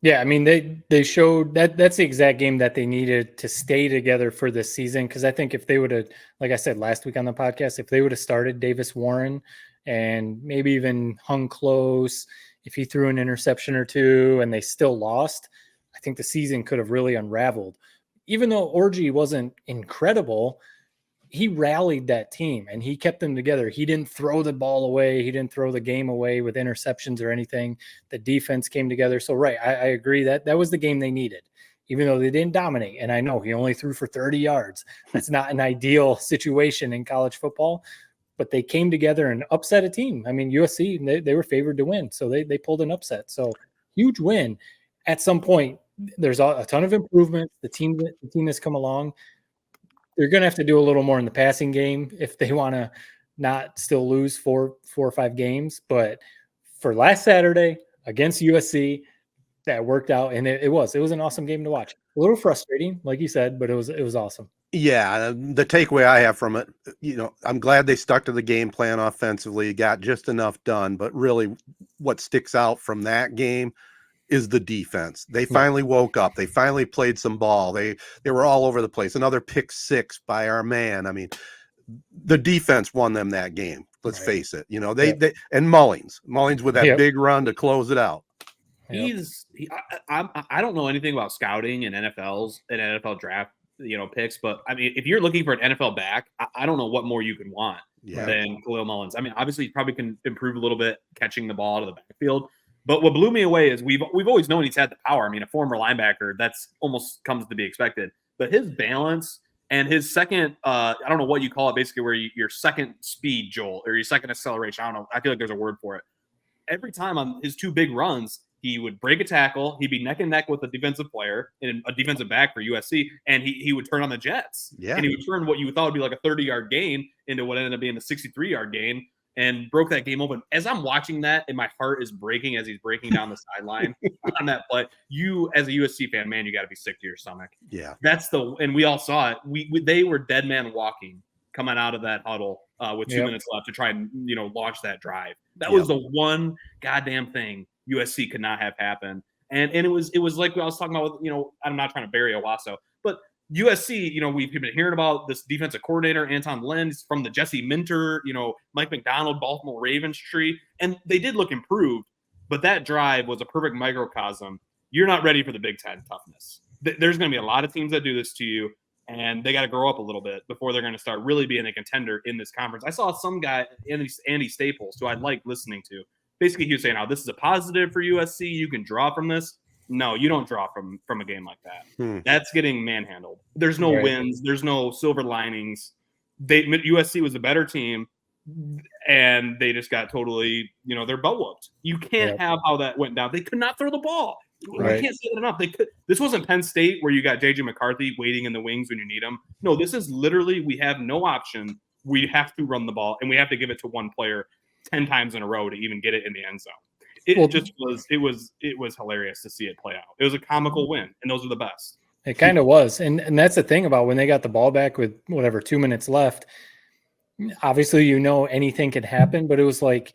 Yeah, I mean, they showed that's the exact game that they needed to stay together for this season. Because I think if they would have, like I said last week on the podcast, if they would have started Davis Warren and maybe even hung close, if he threw an interception or two and they still lost, I think the season could have really unraveled. Even though Orji wasn't incredible, he rallied that team and he kept them together. He didn't throw the ball away. He didn't throw the game away with interceptions or anything. The defense came together. So, right, I agree that was the game they needed, even though they didn't dominate. And I know he only threw for 30 yards. That's not an ideal situation in college football, but they came together and upset a team. I mean, USC, they were favored to win. So they pulled an upset. So huge win. At some point, there's a ton of improvement. The team has come along. They're going to have to do a little more in the passing game if they want to not still lose four or five games. But for last Saturday against USC, that worked out, and it was an awesome game to watch. A little frustrating, like you said, but it was awesome. Yeah, the takeaway I have from it, I'm glad they stuck to the game plan offensively, got just enough done. But really, what sticks out from that game is the defense. They finally woke up. They finally played some ball. They were all over the place. Another pick six by our man. I mean, the defense won them that game. Let's face it. They and Mullins with that big run to close it out. I don't know anything about scouting and NFL draft, picks, but I mean, if you're looking for an NFL back, I don't know what more you can want than Khalil Mullins. I mean, obviously, he probably can improve a little bit catching the ball to the backfield. But what blew me away is we've always known he's had the power. I mean, a former linebacker, that's almost comes to be expected. But his balance and his second, I don't know what you call it, basically where your second speed, Joel, or your second acceleration. I don't know. I feel like there's a word for it. Every time on his two big runs, he would break a tackle. He'd be neck and neck with a defensive player and a defensive back for USC, and he would turn on the Jets. Yeah. And he would turn what you thought would be like a 30-yard gain into what ended up being a 63-yard gain and broke that game open. As I'm watching that, and my heart is breaking as he's breaking down the sideline on that play, you, as a USC fan, man, you got to be sick to your stomach. Yeah. And we all saw it. They were dead man walking coming out of that huddle with 2 minutes left to try and, launch that drive. That was the one goddamn thing USC could not have happen. And it was like I was talking about with, I'm not trying to bury Owasso, but USC, we've been hearing about this defensive coordinator, Anton Lenz, from the Jesse Minter, Mike McDonald, Baltimore Ravens tree, and they did look improved, but that drive was a perfect microcosm. You're not ready for the Big Ten toughness. There's going to be a lot of teams that do this to you, and they got to grow up a little bit before they're going to start really being a contender in this conference. I saw some guy, Andy Staples, who I like listening to. Basically, he was saying, this is a positive for USC. You can draw from this. No, you don't draw from a game like that. That's getting manhandled. There's no wins. There's no silver linings. USC was a better team, and they just got totally, their butt whooped. You can't have how that went down. They could not throw the ball. I can't say that enough. This wasn't Penn State where you got J.J. McCarthy waiting in the wings when you need him. No, this is literally we have no option. We have to run the ball, and we have to give it to one player 10 times in a row to even get it in the end zone. It was hilarious to see it play out. It was a comical win, and those are the best. It kind of was. And that's the thing about when they got the ball back with 2 minutes left. Obviously, anything can happen, but it was like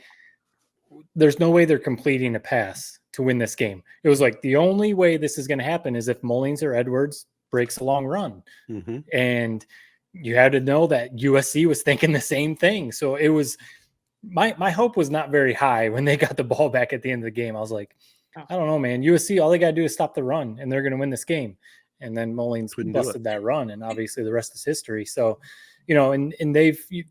there's no way they're completing a pass to win this game. It was like the only way this is going to happen is if Mullings or Edwards breaks a long run. Mm-hmm. And you had to know that USC was thinking the same thing. So it was my hope was not very high when they got the ball back at the end of the game. I was like, I don't know, man. USC, all they got to do is stop the run, and they're going to win this game. And then Mullings busted that run, and obviously the rest is history. So, and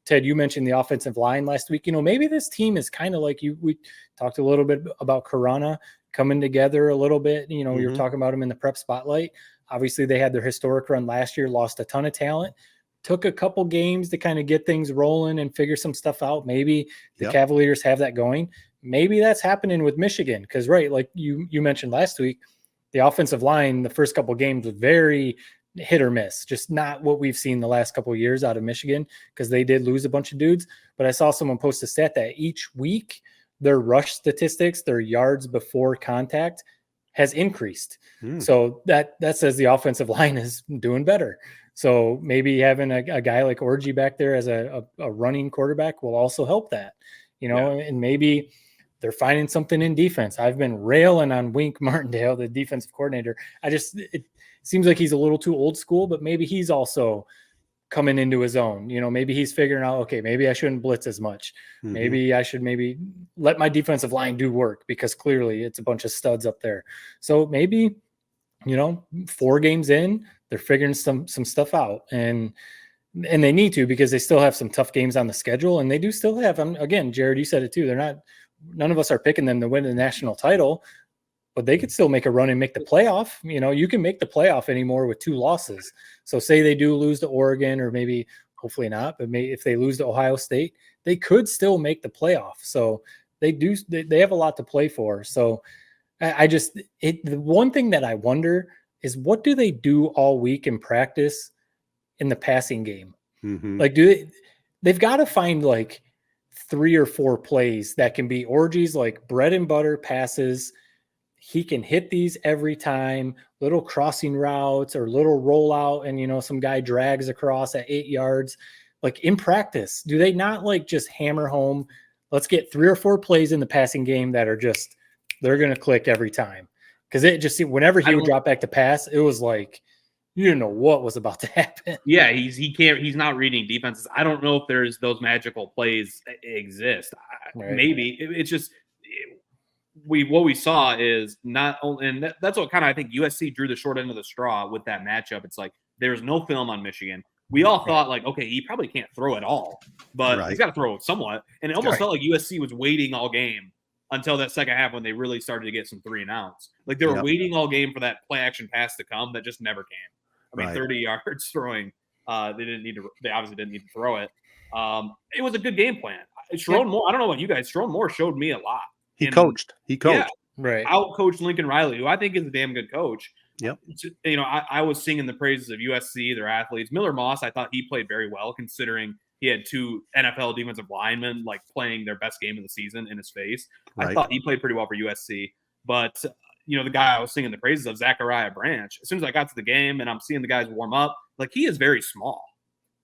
Ted, you mentioned the offensive line last week. Maybe this team is kind of like we talked a little bit about Corona coming together a little bit. You're talking about them in the prep spotlight. Obviously, they had their historic run last year, lost a ton of talent. Took a couple games to kind of get things rolling and figure some stuff out. Maybe the Cavaliers have that going. Maybe that's happening with Michigan because, like you mentioned last week, the offensive line, the first couple games was very hit or miss, just not what we've seen the last couple of years out of Michigan because they did lose a bunch of dudes. But I saw someone post a stat that each week their rush statistics, their yards before contact has increased. So that says the offensive line is doing better. So maybe having a guy like Orji back there as a running quarterback will also help that, and maybe they're finding something in defense. I've been railing on Wink Martindale, the defensive coordinator. It seems like he's a little too old school, but maybe he's also coming into his own. Maybe he's figuring out, okay, maybe I shouldn't blitz as much. Maybe I should let my defensive line do work because clearly it's a bunch of studs up there. So maybe, 4 games in, they're figuring some stuff out, and they need to because they still have some tough games on the schedule, and they do still have. Again, Jared, you said it too. None of us are picking them to win the national title, but they could still make a run and make the playoff. You can make the playoff anymore with 2 losses. So say they do lose to Oregon, or maybe hopefully not, but if they lose to Ohio State, they could still make the playoff. So they have a lot to play for. So the one thing that I wonder is what do they do all week in practice in the passing game? Like, they've got to find like 3 or 4 plays that can be Orji's like bread and butter passes. He can hit these every time, little crossing routes or little rollout. And, some guy drags across at 8 yards, like in practice. Do they not like just hammer home? Let's get 3 or 4 plays in the passing game that are just, they're going to click every time. Because it just, whenever he would drop back to pass, it was like, you didn't know what was about to happen. Yeah, he's not reading defenses. I don't know if there's those magical plays exist. Right. Maybe it's just what we saw is not only, and that's what kind of I think USC drew the short end of the straw with that matchup. It's like there's no film on Michigan. We all thought like, okay, he probably can't throw at all, but he's got to throw it somewhat. And it almost felt like USC was waiting all game until that second half when they really started to get some 3 and outs. Like they were waiting all game for that play action pass to come that just never came. I mean, 30 yards throwing. They obviously didn't need to throw it. It was a good game plan. Sharon Moore, I don't know about you guys. Sharon Moore showed me a lot. He coached. Yeah, Right. Out-coached Lincoln Riley, who I think is a damn good coach. Yep. You know, I was singing the praises of USC, their athletes. Miller Moss, I thought he played very well considering he had 2 NFL defensive linemen like playing their best game of the season in his face. Right. I thought he played pretty well for USC. But, you know, the guy I was singing the praises of, Zachariah Branch, as soon as I got to the game and I'm seeing the guys warm up, like he is very small.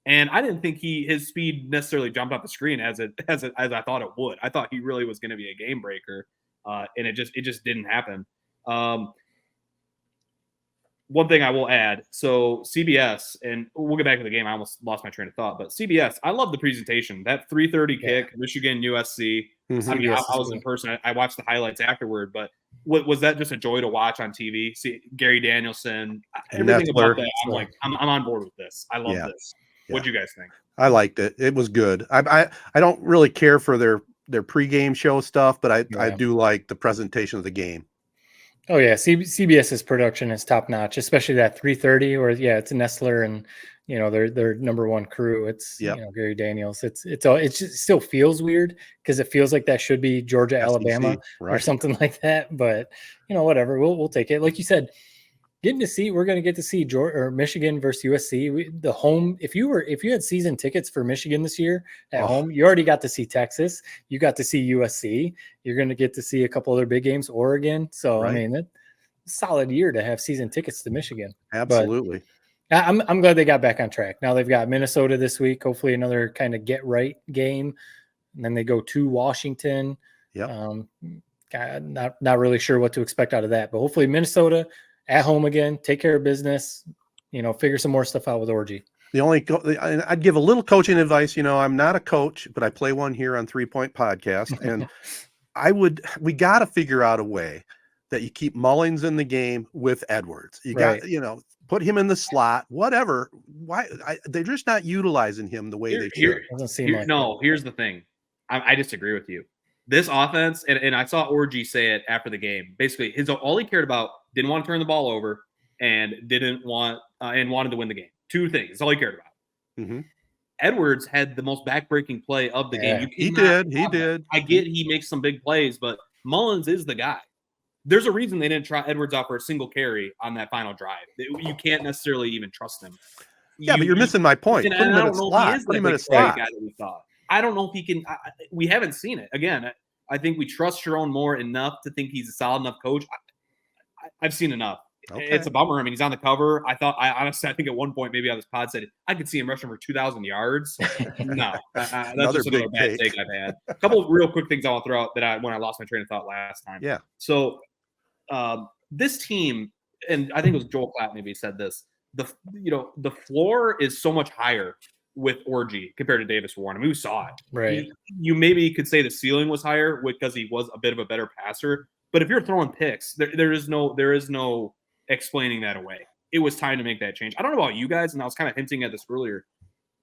And I didn't think his speed necessarily jumped off the screen as I thought it would. I thought he really was going to be a game breaker, and it just didn't happen. One thing I will add, so CBS, and we'll get back to the game. I almost lost my train of thought, but CBS, I love the presentation. That 3:30 kick, Michigan, USC. Mhm. I mean, I was in person. I watched the highlights afterward, but was that just a joy to watch on TV? See Gary Danielson, everything about that. I'm like, I'm on board with this. I love this. What do you guys think? I liked it. It was good. I don't really care for their pregame show stuff, but I do like the presentation of the game. Oh yeah, CBS's production is top notch, especially that 3:30. Or it's Nestler and you know their number one crew. It's you know Gary Daniels. It just still feels weird because it feels like that should be Georgia, Alabama, or something like that. But you know whatever, we'll take it. Like you said, we're going to get to see Georgia or Michigan versus USC. The home, if you had season tickets for Michigan this year at home, you already got to see Texas. You got to see USC. You're going to get to see a couple other big games, Oregon. So I mean, it's a solid year to have season tickets to Michigan. Absolutely. But I'm glad they got back on track. Now they've got Minnesota this week. Hopefully another kind of get right game, and then they go to Washington. Yeah. Not really sure what to expect out of that, but hopefully Minnesota at home again, take care of business, you know, figure some more stuff out with Orgy. I'd give a little coaching advice. You know, I'm not a coach, but I play one here on 3 Point Podcast. And we got to figure out a way that you keep Mullins in the game with Edwards. You got, you know, put him in the slot, whatever. Why they're just not utilizing him the way they should. Here's the thing. I disagree with you. This offense, and I saw Orgy say it after the game. Basically, all he cared about, didn't want to turn the ball over, and wanted to win the game. 2 things. That's all he cared about. Mm-hmm. Edwards had the most backbreaking play of the game. He did. I get he makes some big plays, but Mullins is the guy. There's a reason they didn't try Edwards out for a single carry on that final drive. You can't necessarily even trust him. But you're missing my point. Put him in a slot. Put him in a slot. I don't know if he can. We haven't seen it. Again, I think we trust Sharon Moore enough to think he's a solid enough coach. I've seen enough. Okay. It's a bummer. I mean, he's on the cover. I think at one point, maybe on this pod said, I could see him rushing for 2,000 yards. No, that's just another bad take I've had. A couple of real quick things I want to throw out when I lost my train of thought last time. Yeah. So this team, and I think it was Joel Klatt maybe said this, the floor is so much higher with Orgy compared to Davis Warren. I mean, we saw it. Right. You maybe could say the ceiling was higher because he was a bit of a better passer. But if you're throwing picks, there is no explaining that away. It was time to make that change. I don't know about you guys, and I was kind of hinting at this earlier.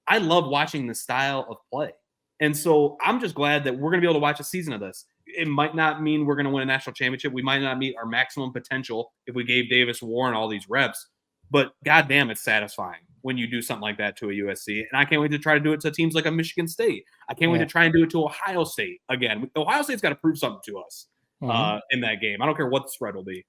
I love watching the style of play. And so I'm just glad that we're going to be able to watch a season of this. It might not mean we're going to win a national championship. We might not meet our maximum potential if we gave Davis Warren all these reps. But goddamn, it's satisfying when you do something like that to a USC. And I can't wait to try to do it to teams like a Michigan State. I can't wait to try and do it to Ohio State again. Ohio State's got to prove something to us in that game. I don't care what the spread will be.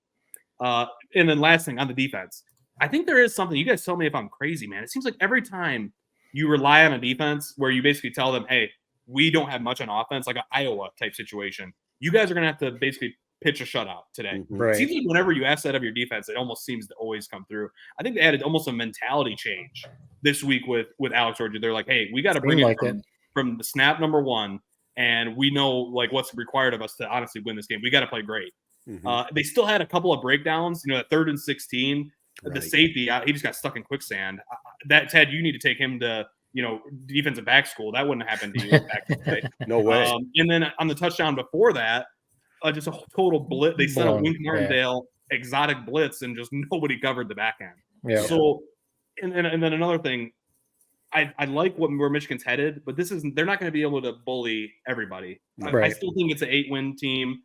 And then last thing on the defense, I think there is something. You guys tell me if I'm crazy, man. It seems like every time you rely on a defense where you basically tell them, hey, we don't have much on offense, like an Iowa type situation, you guys are going to have to basically pitch a shutout today. Right. It seems like whenever you ask that of your defense, it almost seems to always come through. I think they added almost a mentality change this week with Alex Orji. They're like, hey, we got to bring it from the snap number one, and we know like what's required of us to honestly win this game. We got to play great. They still had a couple of breakdowns, that 3rd and 16, the safety, he just got stuck in quicksand. That Ted, you need to take him to, defensive back school. That wouldn't happen to you back in the day. No way. And then on the touchdown before that, just a total blitz. They sent a Wink Martindale exotic blitz, and just nobody covered the back end. Yeah. So, and then another thing, I like where Michigan's headed, but they're not going to be able to bully everybody. I still think it's an 8-win team.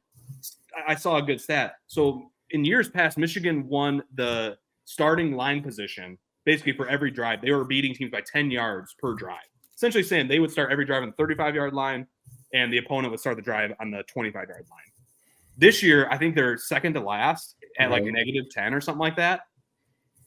I saw a good stat. So in years past, Michigan won the starting line position basically for every drive. They were beating teams by 10 yards per drive, essentially saying they would start every drive on the 35-yard line, and the opponent would start the drive on the 25-yard line. This year, I think they're second to last at like Right. -10 or something like that.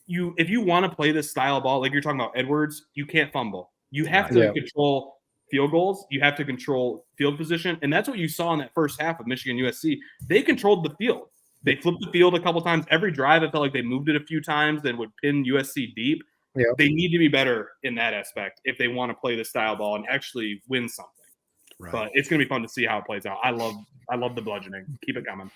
If you want to play this style of ball, like you're talking about Edwards, you can't fumble. You have to Yeah. control field goals. You have to control field position. And that's what you saw in that first half of Michigan USC. They controlled the field. They flipped the field a couple times. Every drive, it felt like they moved it a few times, then would pin USC deep. Yep. They need to be better in that aspect if they want to play the style ball and actually win something. Right. But it's going to be fun to see how it plays out. I love the bludgeoning. Keep it coming.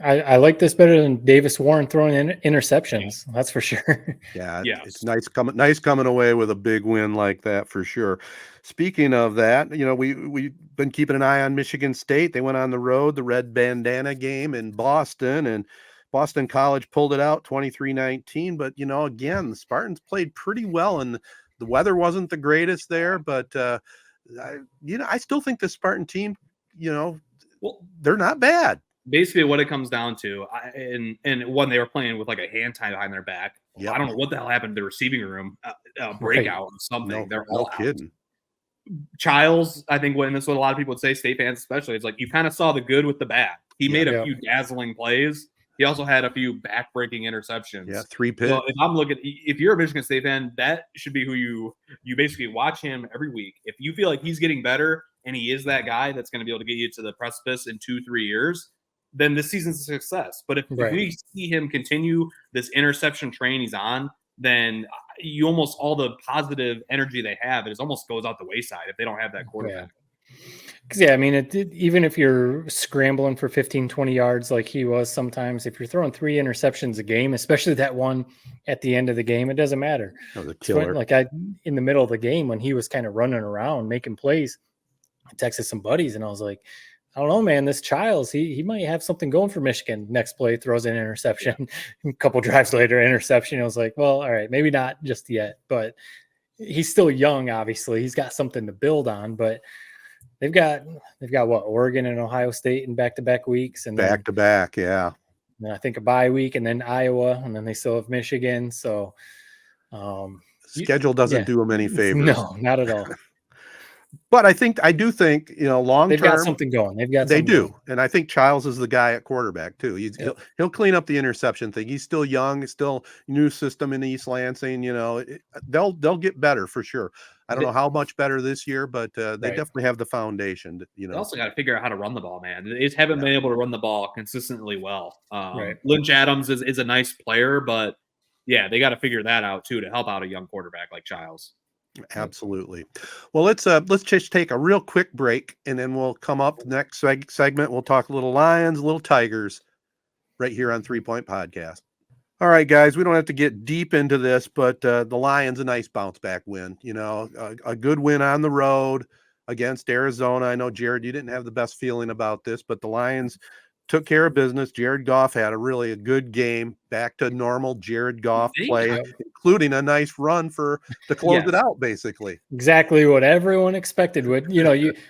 I like this better than Davis Warren throwing interceptions. Yeah. That's for sure. Yeah, Yes. it's nice coming away with a big win like that for sure. Speaking of that, you know, we've been keeping an eye on Michigan State. They went on the road, the red bandana game in Boston, and Boston College pulled it out 23-19. But, you know, again, the Spartans played pretty well, and the weather wasn't the greatest there. But, I still think the Spartan team, you know, Well, they're not bad. basically what it comes down to, and when they were playing with like a hand tie behind their back, Yep. I don't know what the hell happened to the receiving room, breakout or something. They're all out. Kidding. Childs, I think, when this is what a lot of people would say, state fans especially, it's like you kind of saw the good with the bad. He made a few dazzling plays. He also had a few back-breaking interceptions. Yeah, 3 picks. So if you're a Michigan State fan, that should be who you basically watch him every week. If you feel like he's getting better and he is that guy that's going to be able to get you to the precipice in 2-3 years, then this season's a success. But if we see him continue this interception train he's on, then you almost all the positive energy they have, it almost goes out the wayside if they don't have that quarterback. Because, I mean, even if you're scrambling for 15, 20 yards like he was sometimes, if you're throwing 3 interceptions a game, especially that one at the end of the game, it doesn't matter. That was a killer. Like in the middle of the game when he was kind of running around making plays, I texted some buddies and I was like, I don't know, man, this Childs, he might have something going for Michigan. Next play, throws an interception. A couple drives later, interception. I was like, well, all right, maybe not just yet, but he's still young, obviously. He's got something to build on, but they've got what, Oregon and Ohio State in back-to-back weeks, and back-to-back, yeah. And I think a bye week, and then Iowa, and then they still have Michigan. So schedule doesn't do them any favors. No, not at all. But I do think, you know, long term they've got something going. They do, and I think Childs is the guy at quarterback too. He'll clean up the interception thing. He's still young, still new system in East Lansing. You know, they'll get better for sure. I don't know how much better this year, but they definitely have the foundation. You know, they also got to figure out how to run the ball, man. They just haven't been able to run the ball consistently well. Right. Lynch Adams is a nice player, but yeah, they got to figure that out too to help out a young quarterback like Childs. Absolutely. Well, let's just take a real quick break, and then we'll come up next segment. We'll talk little Lions, little Tigers, right here on 3 Point Podcast. All right, guys, we don't have to get deep into this, but the Lions, a nice bounce back win. You know, a good win on the road against Arizona. I know, Jared, you didn't have the best feeling about this, but the Lions took care of business. Jared Goff had a good game, back to normal Jared Goff play, including a nice run to close it out, basically. Exactly what everyone expected.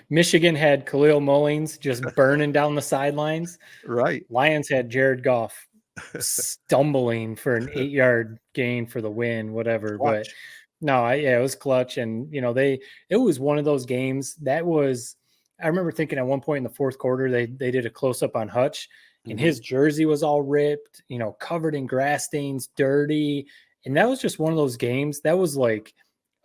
Michigan had Khalil Mullings just burning down the sidelines. Right. Lions had Jared Goff stumbling for an 8-yard gain for the win, whatever. Clutch. But no, it was clutch. And, you know, it was one of those games that was, I remember thinking at one point in the fourth quarter, they did a close up on Hutch, and his jersey was all ripped, you know, covered in grass stains, dirty. And that was just one of those games that was like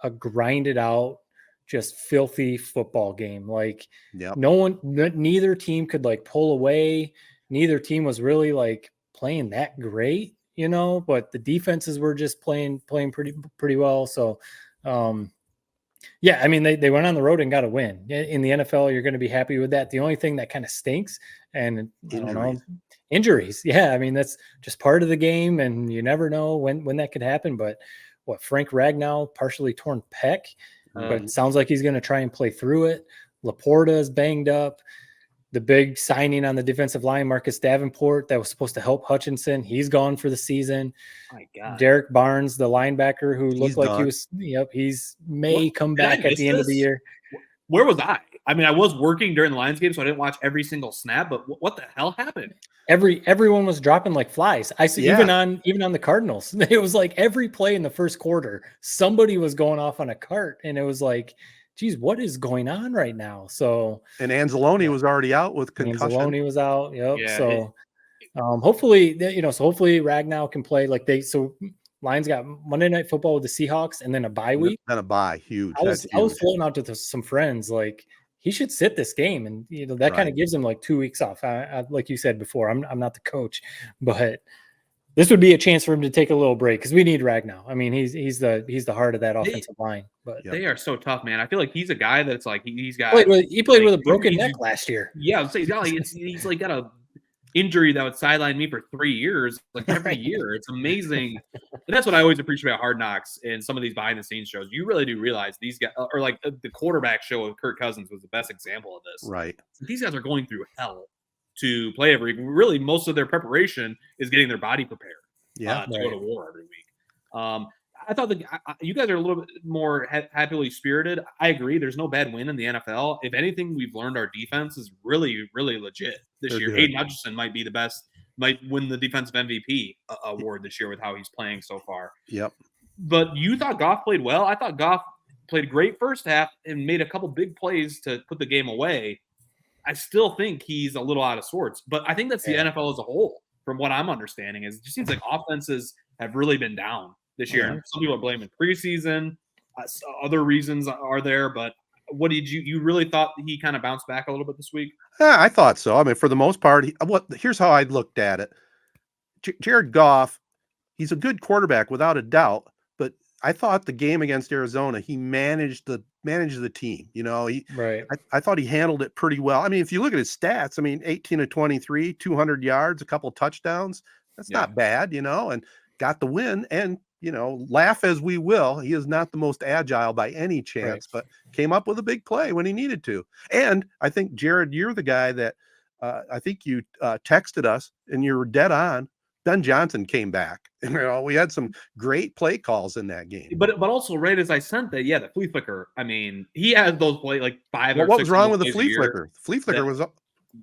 a grinded out, just filthy football game. Like neither team could like pull away. Neither team was really like playing that great, you know, but the defenses were just playing pretty well. So, yeah, I mean, they went on the road and got a win. In the NFL, you're going to be happy with that. The only thing that kind of stinks, and injuries. Yeah, I mean, that's just part of the game, and you never know when that could happen. But Frank Ragnow, partially torn pec, but it sounds like he's going to try and play through it. Laporta is banged up. The big signing on the defensive line, Marcus Davenport, that was supposed to help Hutchinson, he's gone for the season. My God. Derek Barnes, the linebacker who looked like he was, he's come back at the end of the year. Where was I? I mean, I was working during the Lions game, so I didn't watch every single snap, but what the hell happened? Everyone was dropping like flies. I see even on the Cardinals. It was like every play in the first quarter, somebody was going off on a cart, and it was like, geez, what is going on right now? So, And Anzalone was already out with concussion. Anzalone was out. Yep. Yeah, So, hopefully, hopefully Ragnow can play Lions got Monday Night Football with the Seahawks and then a bye week. Then a bye, huge. I was floating out to some friends like he should sit this game, and that kind of gives him like 2 weeks off. I like you said before, I'm not the coach, but this would be a chance for him to take a little break because we need Ragnow. I mean, he's the heart of that offensive line. But they are so tough, man. I feel like he's a guy that's like he played with a broken neck last year. Yeah, I'm saying he's like got a injury that would sideline me for 3 years, like every year. It's amazing. And that's what I always appreciate about Hard Knocks and some of these behind the scenes shows. You really do realize these guys, or like the quarterback show with Kirk Cousins was the best example of this. Right. These guys are going through hell to play every week. Really, most of their preparation is getting their body prepared. To go to war every week. I thought that you guys are a little bit more happily spirited. I agree. There's no bad win in the NFL. If anything, we've learned our defense is really, really legit this year. Good. Hayden Hutchinson might be the best, might win the defensive MVP award this year with how he's playing so far. Yep. But you thought Goff played well. I thought Goff played great first half and made a couple big plays to put the game away. I still think he's a little out of sorts, but I think that's the NFL as a whole. From what I'm understanding, is it just seems like offenses have really been down this year. And some people are blaming preseason. Other reasons are there, but what did you really thought he kind of bounced back a little bit this week? Yeah, I thought so. I mean, for the most part, here's how I looked at it. Jared Goff, he's a good quarterback without a doubt, but I thought the game against Arizona, he managed the team. I thought he handled it pretty well. I mean, if you look at his stats, I mean, 18 of 23, 200 yards, a couple touchdowns. That's not bad, and got the win. And, laugh as we will, he is not the most agile by any chance, but came up with a big play when he needed to. And I think, Jared, you're the guy that I think you texted us and you were dead on. Ben Johnson came back. And, we had some great play calls in that game. But also, right as I sent that, the flea flicker. I mean, he had those play like 5 or 6. What was wrong with the flea flicker? The flea flicker was up.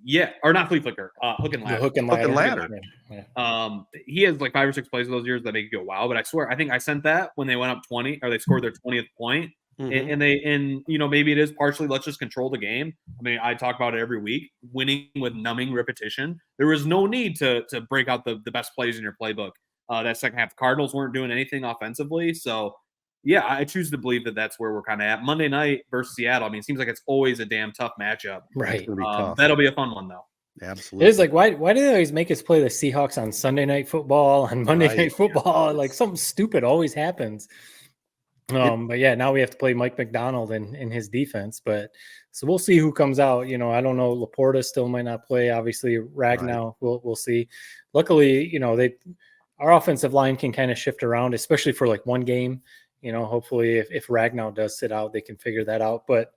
Yeah, or not flea flicker, hook and ladder. Hook and ladder. Yeah. He has like 5 or 6 plays of those years that make you go wow. But I swear, I think I sent that when they went up 20, or they scored their 20th point. And maybe it is partially let's just control the game. I mean, I talk about it every week, winning with numbing repetition. There was no need to break out the best plays in your playbook. That second half, the Cardinals weren't doing anything offensively. So, yeah, I choose to believe that that's where we're kind of at. Monday night versus Seattle. I mean, it seems like it's always a damn tough matchup. Right. That'll be a fun one, though. Absolutely. It is like, why do they always make us play the Seahawks on Sunday Night Football, on Monday Night Football? Yeah. Like something stupid always happens. But yeah, now we have to play Mike McDonald in his defense. But so we'll see who comes out. I don't know. Laporta still might not play. Obviously, Ragnow, we'll see. Luckily, our offensive line can kind of shift around, especially for like one game. Hopefully if Ragnow does sit out, they can figure that out. But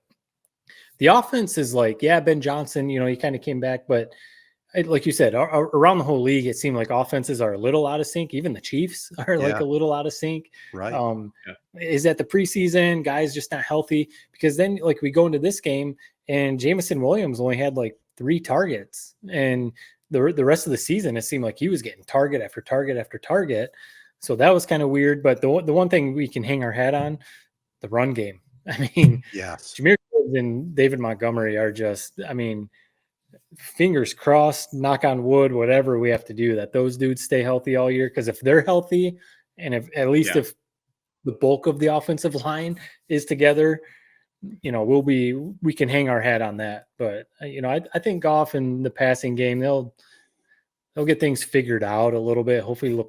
the offense is like, Ben Johnson, he kind of came back, but like you said, around the whole league, it seemed like offenses are a little out of sync. Even the Chiefs are like a little out of sync. Right. Is that the preseason guys just not healthy? Because then like we go into this game and Jamison Williams only had like 3 targets, and the rest of the season, it seemed like he was getting target after target after target. So that was kind of weird. But the one thing we can hang our hat on, the run game. I mean, Jameer and David Montgomery are just, I mean, fingers crossed, knock on wood, whatever we have to do, that those dudes stay healthy all year. Because if they're healthy, and if the bulk of the offensive line is together, we can hang our hat on that. But I think Goff in the passing game, they'll get things figured out a little bit. Hopefully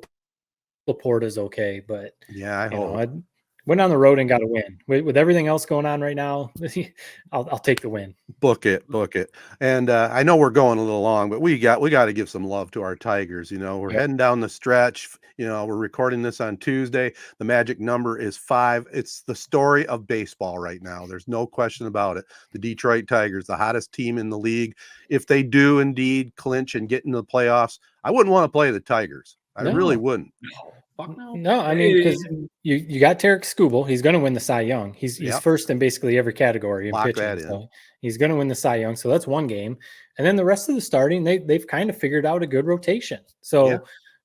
Laporta's okay, but I hope. I went on the road and got a win. With everything else going on right now, I'll take the win. Book it. And I know we're going a little long, but we got to give some love to our Tigers. We're heading down the stretch. We're recording this on Tuesday. The magic number is 5. It's the story of baseball right now. There's no question about it. The Detroit Tigers, the hottest team in the league. If they do indeed clinch and get into the playoffs, I wouldn't want to play the Tigers. I really wouldn't. No, I mean, because you got Tarek Skubal. He's going to win the Cy Young. He's first in basically every category in pitching. So he's going to win the Cy Young. So that's one game. And then the rest of the starting, they've kind of figured out a good rotation. So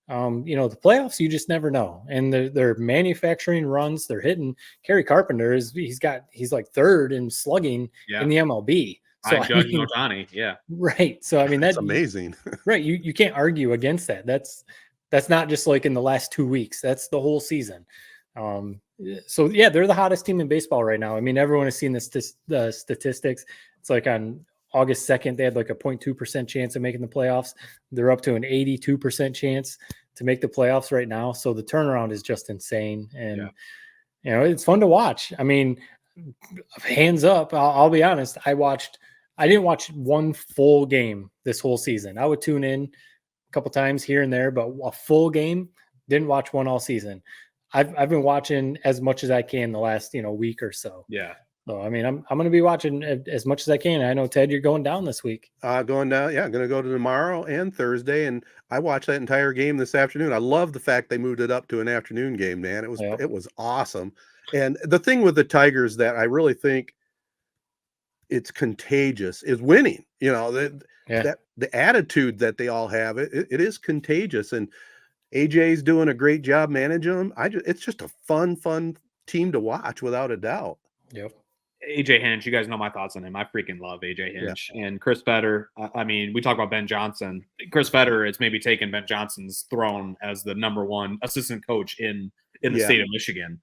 The playoffs, you just never know. And they're manufacturing runs. They're hitting. Kori Carpenter he's like third in slugging in the MLB. So Judge Ohtani, yeah. Right. So that's amazing. Right. You can't argue against that. That's not just like in the last 2 weeks. That's the whole season. So yeah, they're the hottest team in baseball right now. I mean, everyone has seen the statistics. It's like on August 2nd, they had like a 0.2% chance of making the playoffs. They're up to an 82% chance to make the playoffs right now. So the turnaround is just insane. And, it's fun to watch. I mean, hands up, I'll be honest. I didn't watch one full game this whole season. I would tune in a couple times here and there, but a full game, didn't watch one all season. I've been watching as much as I can the last, week or so. Yeah. So, I mean, I'm going to be watching as much as I can. I know, Ted, you're going down this week. Going down. Yeah, I'm going to go to tomorrow and Thursday. And I watched that entire game this afternoon. I love the fact they moved it up to an afternoon game, man. It was awesome. And the thing with the Tigers that I really think it's contagious is winning. That the attitude that they all have, it is contagious. And AJ's doing a great job managing them. It's just a fun team to watch without a doubt. Yep. AJ Hinch, you guys know my thoughts on him. I freaking love AJ Hinch and Chris Fetter. I mean, we talk about Ben Johnson. Chris Fetter has maybe taken Ben Johnson's throne as the number one assistant coach in the state of Michigan.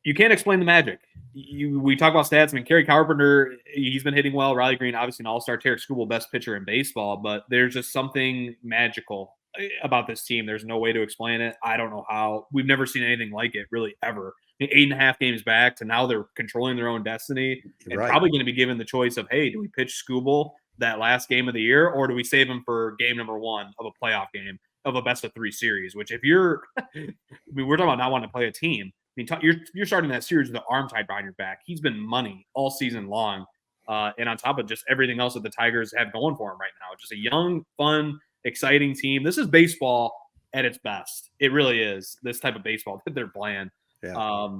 You can't explain the magic. We talk about stats. I mean, Kori Carpenter, he's been hitting well. Riley Green, obviously an all-star. Tarek Skubal, best pitcher in baseball. But there's just something magical about this team. There's no way to explain it. I don't know how. We've never seen anything like it, really, ever. 8.5 games back to now they're controlling their own destiny and probably going to be given the choice of, hey, do we pitch Skubal that last game of the year, or do we save him for game number 1 of a playoff game of a best-of-3 series? Which if you're – I mean, we're talking about not wanting to play a team. I mean, you're starting that series with the arm tied behind your back. He's been money all season long. And on top of just everything else that the Tigers have going for him right now, just a young, fun, exciting team. This is baseball at its best. It really is this type of baseball that they're playing. Yeah.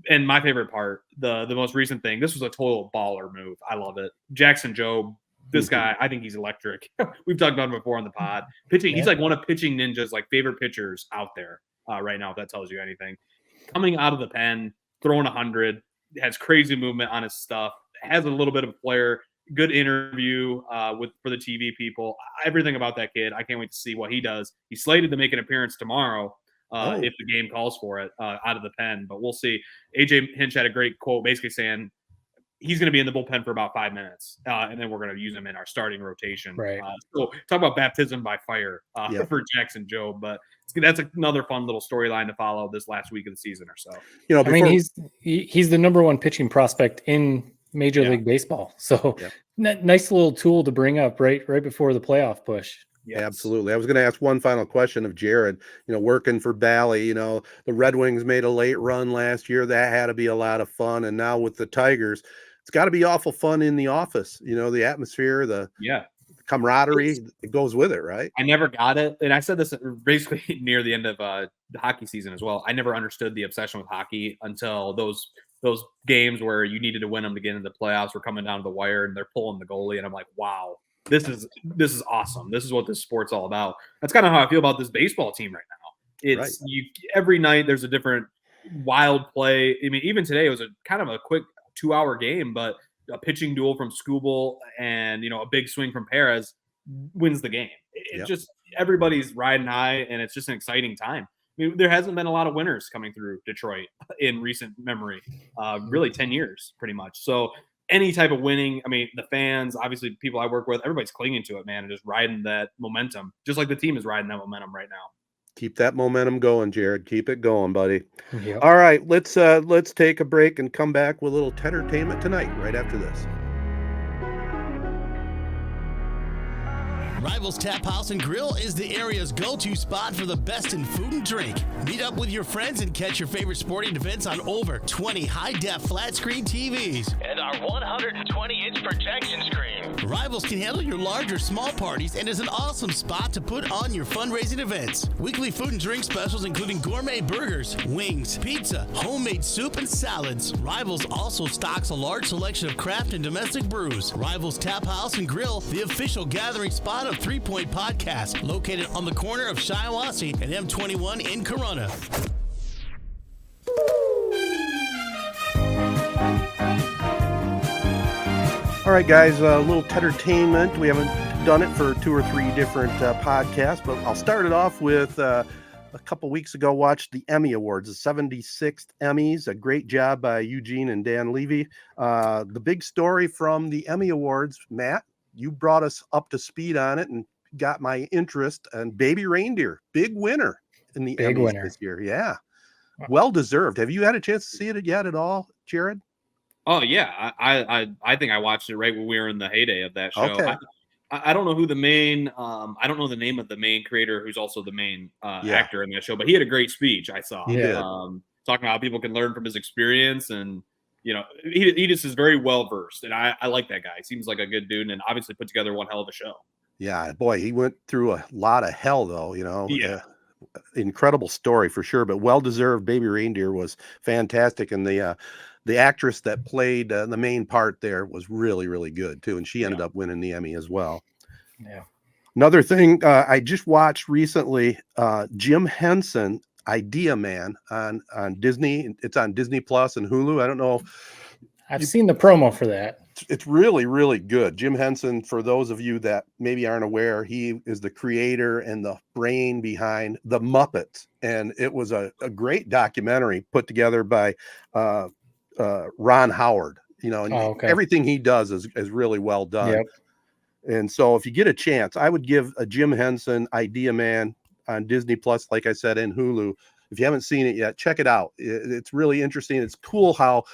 And my favorite part, the most recent thing, this was a total baller move. I love it. Jackson Jobe, this guy, I think he's electric. We've talked about him before on the pod. Pitching, he's like one of Pitching Ninja's like favorite pitchers out there right now, if that tells you anything. Coming out of the pen, throwing 100, has crazy movement on his stuff, has a little bit of a flair, good interview for the TV people. Everything about that kid, I can't wait to see what he does. He's slated to make an appearance tomorrow if the game calls for it out of the pen, but we'll see. AJ Hinch had a great quote basically saying he's going to be in the bullpen for about 5 minutes, and then we're going to use him in our starting rotation. Right. So talk about baptism by fire for Jackson Jobe, but that's another fun little storyline to follow this last week of the season or so. I mean, he's the number 1 pitching prospect in Major League Baseball. So nice little tool to bring up right before the playoff push. Yes. Absolutely. I was going to ask one final question of Jared, working for Bally, the Red Wings made a late run last year. That had to be a lot of fun. And now with the Tigers, it's got to be awful fun in the office, the atmosphere, the camaraderie, it goes with it, right? I never got it. And I said this basically near the end of the hockey season as well. I never understood the obsession with hockey until those games where you needed to win them to get into the playoffs were coming down to the wire and they're pulling the goalie. And I'm like, wow, this is awesome. This is what this sport's all about. That's kind of how I feel about this baseball team right now. It's every night there's a different wild play. I mean, even today it was a kind of a quick 2-hour game, but a pitching duel from Skubal and a big swing from Perez wins the game. It's just everybody's riding high, and it's just an exciting time. I mean, there hasn't been a lot of winners coming through Detroit in recent memory, really 10 years pretty much. So any type of winning, I mean, the fans, obviously people I work with, everybody's clinging to it, man, and just riding that momentum, just like the team is riding that momentum right now. Keep that momentum going, Jared. Keep it going, buddy. Yep. All right, let's take a break and come back with a little Tedertainment Tonight right after this. Rivals Taphouse and Grille is the area's go-to spot for the best in food and drink. Meet up with your friends and catch your favorite sporting events on over 20 high-def flat-screen TVs. And our 120-inch projection screen. Rivals can handle your large or small parties and is an awesome spot to put on your fundraising events. Weekly food and drink specials including gourmet burgers, wings, pizza, homemade soup, and salads. Rivals also stocks a large selection of craft and domestic brews. Rivals Taphouse and Grille, the official gathering spot of 3 Point Podcast, located on the corner of Shiawassee and M21 in Corona. All right, guys, a little Tedertainment. We haven't done it for 2 or 3 different podcasts, but I'll start it off with a couple weeks ago, watched the Emmy Awards, the 76th Emmys. A great job by Eugene and Dan Levy. The big story from the Emmy Awards, Matt, you brought us up to speed on it and got my interest. And Baby Reindeer, big winner in the Emmys this year. Yeah, well deserved. Have you had a chance to see it yet at all, Jared? Oh yeah, I think I watched it right when we were in the heyday of that show. Okay. I don't know who the main I don't know the name of the main creator who's also the main actor in that show, but he had a great speech. I saw. He did. Talking about how people can learn from his experience, and he just is very well versed, and I like that guy. He seems like a good dude, and obviously put together one hell of a show. Yeah, boy, he went through a lot of hell though. Yeah. Incredible story for sure, but well deserved. Baby Reindeer was fantastic, and the actress that played the main part there was really, really good too. And she ended up winning the Emmy as well. Yeah. Another thing I just watched recently, Jim Henson, Idea Man on Disney. It's on Disney Plus and Hulu. I don't know. I've seen the promo for that. It's really, really good. Jim Henson, for those of you that maybe aren't aware, he is the creator and the brain behind The Muppets. And it was a great documentary put together by Ron Howard, and everything he does is really well done. Yep. And so if you get a chance, I would give a Jim Henson Idea Man on Disney Plus, like I said, in Hulu. If you haven't seen it yet, check it out. It's really interesting. It's cool how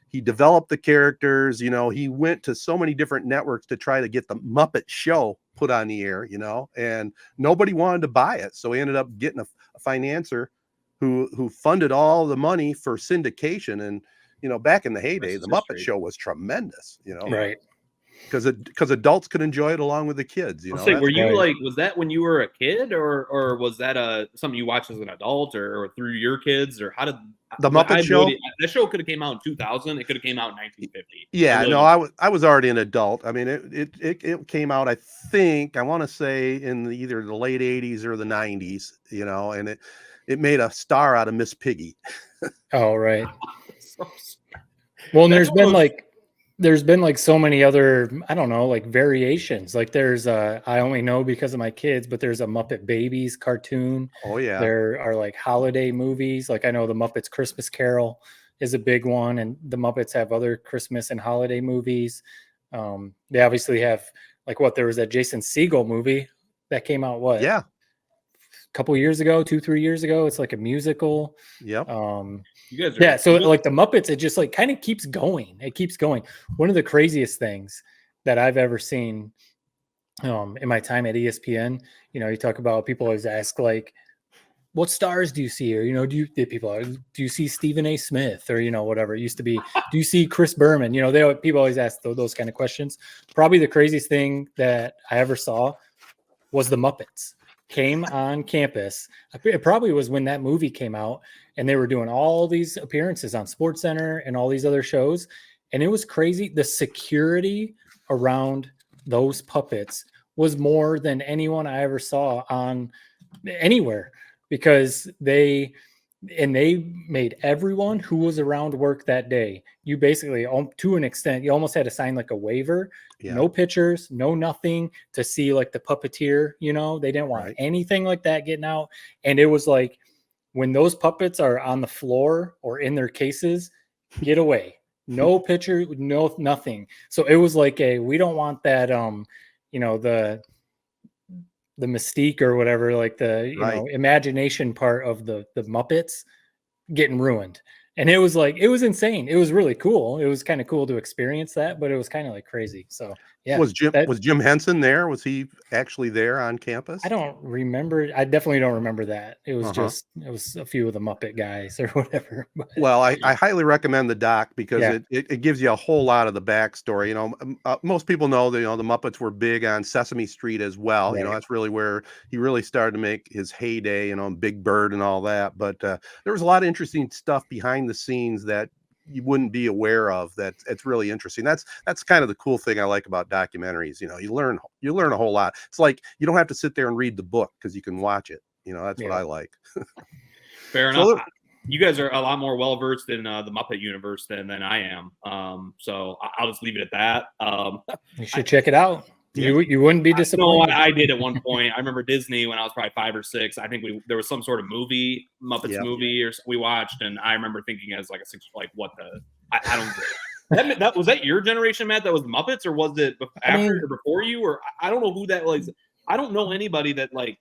he developed the characters. He went to so many different networks to try to get the Muppet Show put on the air, and nobody wanted to buy it. So he ended up getting a financier who funded all the money for syndication. And back in the heyday, the Muppet Show was tremendous, Right. Because adults could enjoy it along with the kids. I'll say, were you was that when you were a kid, or was that something you watched as an adult, or through your kids, or how did the Muppet Show? That show could have came out in 2000. It could have came out in 1950. Yeah, I was already an adult. I mean, it came out, I think, I want to say in either the late 80s or the 90s, and it made a star out of Miss Piggy. Oh, right. Well, and there's been so many other, I don't know, variations. There's I only know because of my kids, but there's a Muppet Babies cartoon. Oh yeah. There are holiday movies. I know the Muppets Christmas Carol is a big one, and the Muppets have other Christmas and holiday movies. They obviously have there was that Jason Segel movie that came out a couple years ago, 2-3 years ago. It's like a musical. Yep. You guys so the Muppets, it just kind of keeps going. It keeps going. One of the craziest things that I've ever seen in my time at ESPN, you talk about, people always ask what stars do you see? Or, do you see Stephen A. Smith, or, whatever it used to be? Do you see Chris Berman? People always ask those kind of questions. Probably the craziest thing that I ever saw was the Muppets came on campus. It probably was when that movie came out, and they were doing all these appearances on SportsCenter and all these other shows. And it was crazy. The security around those puppets was more than anyone I ever saw on anywhere, because they made everyone who was around work that day. You basically, to an extent, you almost had to sign a waiver. Yeah. No pictures, no nothing, to see the puppeteer. They didn't want anything like that getting out. And it was when those puppets are on the floor or in their cases, get away. No picture, no nothing. So it was we don't want that. The mystique or whatever, the imagination part of the Muppets getting ruined. And it was like, it was insane. It was really cool. It was kind of cool to experience that, but it was kind of like crazy. So yeah. Was Jim Henson there? Was he actually there on campus? I don't remember. I definitely don't remember that. It was Uh-huh. it was a few of the Muppet guys or whatever. But, Well, I highly recommend the doc because Yeah. it gives you a whole lot of the backstory. Most people know that the Muppets were big on Sesame Street as well. Right. That's really where he really started to make his heyday. Big Bird and all that. But there was a lot of interesting stuff behind the scenes that you wouldn't be aware of. That it's really interesting. That's kind of the cool thing I like about documentaries. You learn a whole lot. It's like you don't have to sit there and read the book because you can watch it. That's what I like. Fair enough. You guys are a lot more well versed in the Muppet universe than I am. So I'll just leave it at that. you should check it out. You wouldn't be disappointed. No, I did at one point. I remember Disney when I was probably 5 or 6. I think there was some sort of movie, Muppets movie, or we watched, and I remember thinking as like a 6, like what the I don't get it. That was that your generation, Matt? That was the Muppets, or was it after or before you? Or I don't know who that was. I don't know anybody that like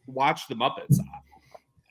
watched the Muppets.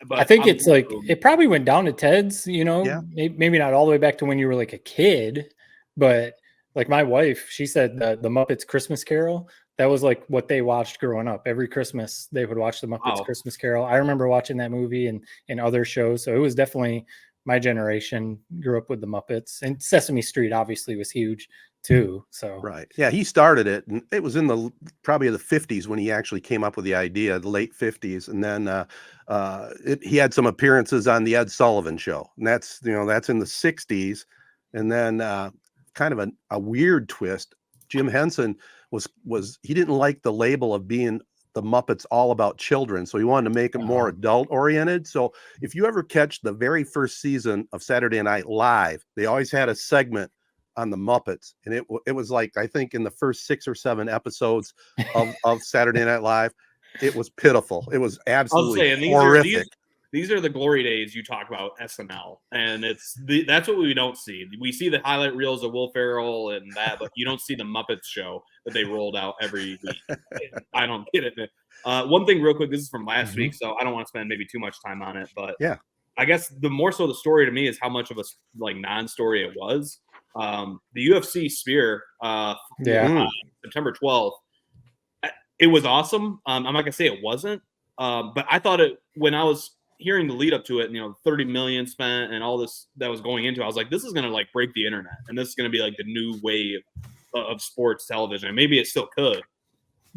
But I think it's like it probably went down to Ted's. Maybe not all the way back to when you were like a kid, but. Like my wife, she said the Muppets Christmas Carol, that was like what they watched growing up. Every Christmas they would watch the Muppets Christmas Carol. I remember watching that movie and other shows. So it was definitely my generation grew up with the Muppets, and Sesame Street obviously was huge too. So right. Yeah, he started it, and it was in probably the 50s when he actually came up with the idea, the late 50s. And then he had some appearances on the Ed Sullivan Show, and that's in the 60s. And then kind of a weird twist. Jim Henson was he didn't like the label of being the Muppets all about children, so he wanted to make it more adult oriented. So if you ever catch the very first season of Saturday Night Live, they always had a segment on the Muppets, and it was like, I think in the first 6 or 7 episodes of Saturday Night Live, it was pitiful. It was absolutely horrific. These are the glory days you talk about SNL, and that's what we don't see. We see the highlight reels of Will Ferrell and that, but you don't see the Muppets show that they rolled out every week. I don't get it. One thing real quick, this is from last week, so I don't want to spend maybe too much time on it, but yeah, I guess the more so the story to me is how much of a like non-story it was. The UFC Sphere, September 12th, it was awesome. I'm not gonna say it wasn't, but I thought when I was hearing the lead up to it, 30 million spent and all this that was going into it, I was like, this is going to like break the internet, and this is going to be like the new wave of sports television. And maybe it still could,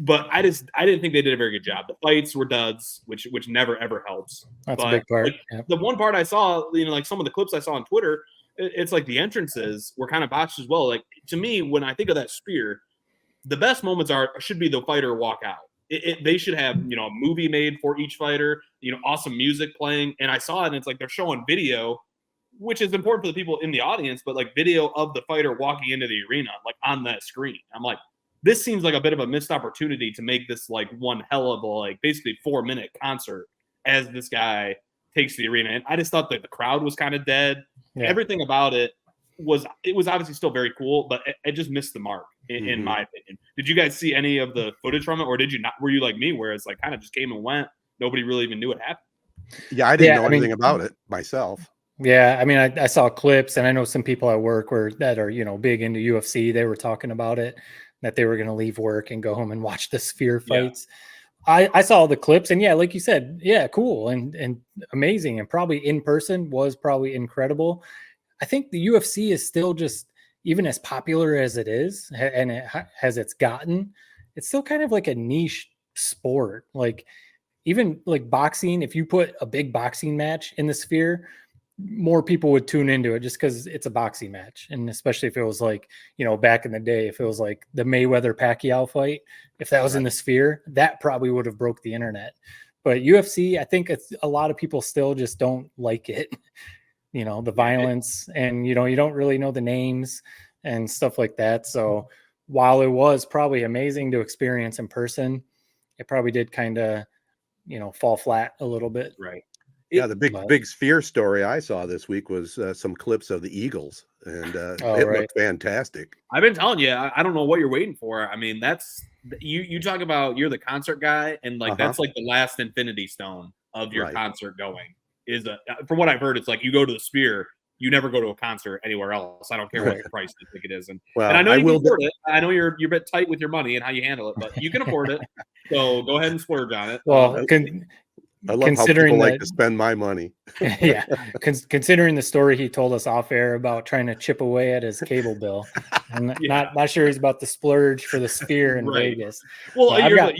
but I didn't think they did a very good job. The fights were duds, which never ever helps. That's a big part. Like, the one part I saw, like some of the clips I saw on Twitter, it's like the entrances were kind of botched as well. Like to me, when I think of that Sphere, the best moments should be the fighter walk out. They should have, a movie made for each fighter, awesome music playing. And I saw it, and it's like they're showing video, which is important for the people in the audience, but like video of the fighter walking into the arena, like on that screen. I'm like, this seems like a bit of a missed opportunity to make this like one hell of a, like basically 4-minute concert as this guy takes the arena. And I just thought that the crowd was kind of dead. Yeah. Everything about it was obviously still very cool, but it just missed the mark in my opinion. Did you guys see any of the footage from it, or did you not? Were you like me, where it's like kind of just came and went? Nobody really even knew what happened. Yeah, I didn't know anything about it myself. Yeah, I mean, I saw clips, and I know some people at work that are big into UFC. They were talking about it, that they were going to leave work and go home and watch the Sphere fights. Yeah. I saw the clips, and yeah, like you said, yeah, cool and amazing, and probably in person was probably incredible. I think the UFC is still just, even as popular as it is and it has gotten, it's still kind of like a niche sport. Like even like boxing, if you put a big boxing match in the Sphere, more people would tune into it just because it's a boxing match. And especially if it was like, back in the day, if it was like the Mayweather-Pacquiao fight, if that was in the Sphere, that probably would have broke the internet. But UFC, I think a lot of people still just don't like it. The violence, and you don't really know the names and stuff like that. So while it was probably amazing to experience in person, it probably did kind of, fall flat a little bit. Right. Yeah, the big Sphere story I saw this week was some clips of the Eagles, and it looked fantastic. I've been telling you, I don't know what you're waiting for. I mean, that's you talk about, you're the concert guy, and like that's like the last infinity stone of your concert going. From what I've heard, it's like you go to the Sphere, you never go to a concert anywhere else. I don't care what your price the ticket is. And Well, I know I you will can afford it. I know you're a bit tight with your money and how you handle it, but you can afford it. So go ahead and splurge on it. Well, I love how considering people like that, to spend my money. yeah, considering the story he told us off air about trying to chip away at his cable bill, I'm not sure he's about to splurge for the Sphere in Right. Vegas. Well, I've here's got- what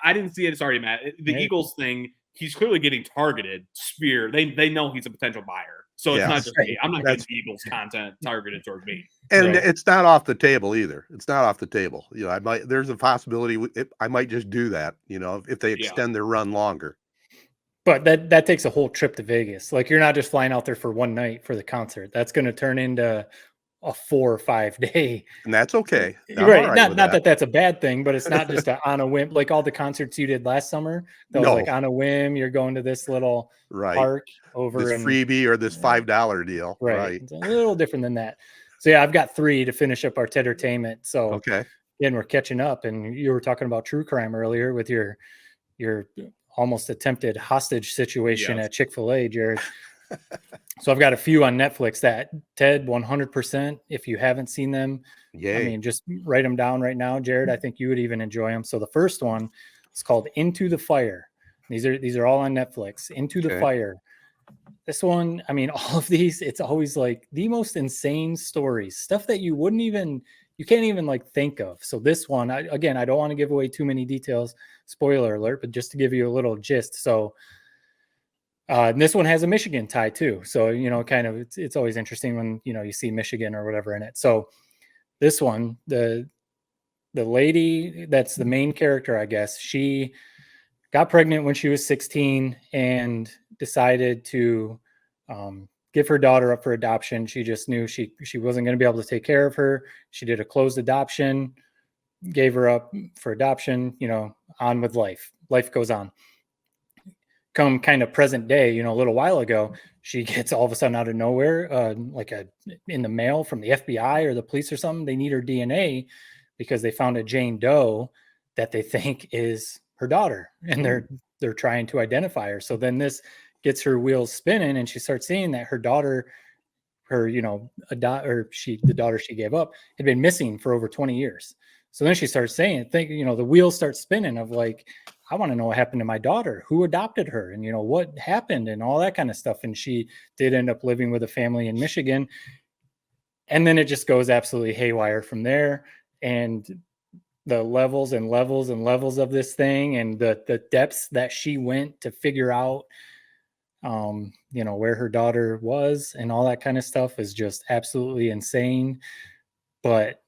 I didn't see it. Sorry, Matt. The Yeah. Eagles thing, he's clearly getting targeted. Sphere, they know he's a potential buyer. So it's not Yes. just me. I'm not getting Eagles content targeted toward me. And So- it's not off the table either. It's not off the table. You know, there's a possibility I might just do that, you know, if they extend their run longer. But that takes a whole trip to Vegas. Like, you're not just flying out there for one night for the concert. That's going to turn into a 4 or 5 day. And that's okay. I'm Right. all right Not with that that's a bad thing, but it's not just on a whim. Like all the concerts you did last summer, that was like on a whim. You're going to this little park over this freebie or this $5 deal. Right. It's a little different than that. So yeah, I've got 3 to finish up our Tedertainment. So okay. Again, we're catching up. And you were talking about true crime earlier with your almost attempted hostage situation at Chick-fil-A, Jared. So I've got a few on Netflix that Ted 100%. If you haven't seen them, Yay. I mean, just write them down right now, Jared. I think you would even enjoy them. So the first one is called Into the Fire. These are all on Netflix. Into the Fire. This one, I mean, all of these, it's always like the most insane stories, stuff that you can't even like think of. So this one, I don't want to give away too many details, spoiler alert, but just to give you a little gist. So this one has a Michigan tie too. So, you know, kind of, it's always interesting when, you know, you see Michigan or whatever in it. So this one, the lady that's the main character, I guess, she got pregnant when she was 16 and decided to give her daughter up for adoption. She just knew she wasn't going to be able to take care of her. She did a closed adoption, gave her up for adoption, you know, on with life. Life goes on. Come kind of present day, you know, a little while ago, she gets all of a sudden out of nowhere, in the mail from the FBI or the police or something. They need her DNA because they found a Jane Doe that they think is her daughter, and they're trying to identify her. So then this gets her wheels spinning, and she starts seeing that her daughter, the daughter she gave up, had been missing for over 20 years. So then she starts saying, the wheels start spinning of like, I want to know what happened to my daughter, who adopted her, and, you know, what happened and all that kind of stuff. And she did end up living with a family in Michigan. And then it just goes absolutely haywire from there. And the levels and levels and levels of this thing and the depths that she went to figure out, where her daughter was and all that kind of stuff is just absolutely insane. But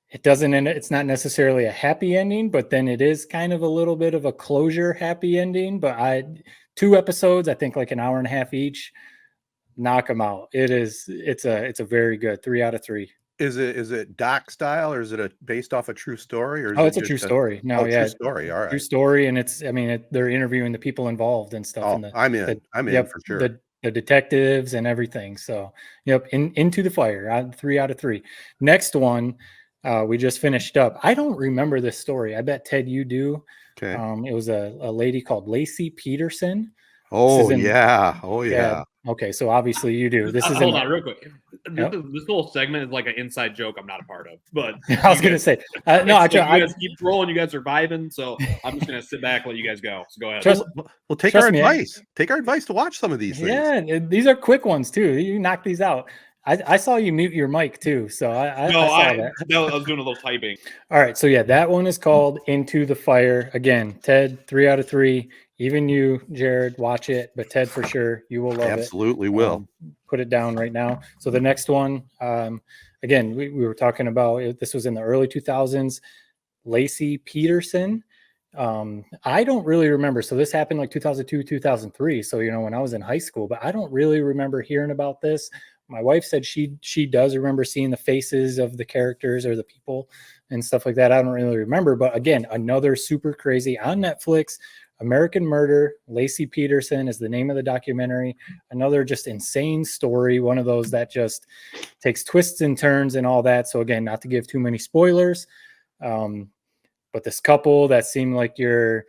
it doesn't end. It's not necessarily a happy ending, but then it is kind of a little bit of a closure happy ending. But 2 episodes, I think like an hour and a half each, knock them out. It's a very good 3 out of 3. Is it doc style or is it based off a true story or? It's a true story. No, true story. All right, true story, and they're interviewing the people involved and stuff. Oh, I'm in for sure. The detectives and everything. So, Into the Fire, 3 out of 3. Next one, we just finished up. I don't remember this story. I bet Ted, you do. Okay. It was a lady called Lacey Peterson. Oh yeah. Okay, so obviously you do. This is hold on real quick. This whole segment is like an inside joke I'm not a part of. But I was going to say, no, you guys keep rolling. You guys are vibing, so I'm just going to sit back and let you guys go. So go ahead. We'll take our advice. Take our advice to watch some of these things. Yeah, these are quick ones too. You knock these out. I saw you mute your mic too, so I saw that. No, I was doing a little typing. All right, so yeah, that one is called Into the Fire. Again, Ted, 3 out of 3. Even you, Jared, watch it, but Ted, for sure, you will love it. Absolutely will. Put it down right now. So the next one, again, we were talking about, this was in the early 2000s, Lacey Peterson. I don't really remember. So this happened like 2002, 2003. So, when I was in high school, but I don't really remember hearing about this. My wife said she does remember seeing the faces of the characters or the people and stuff like that. I don't really remember. But again, another super crazy on Netflix, American Murder. Lacey Peterson is the name of the documentary. Another just insane story. One of those that just takes twists and turns and all that. So again, not to give too many spoilers. But this couple that seemed like your,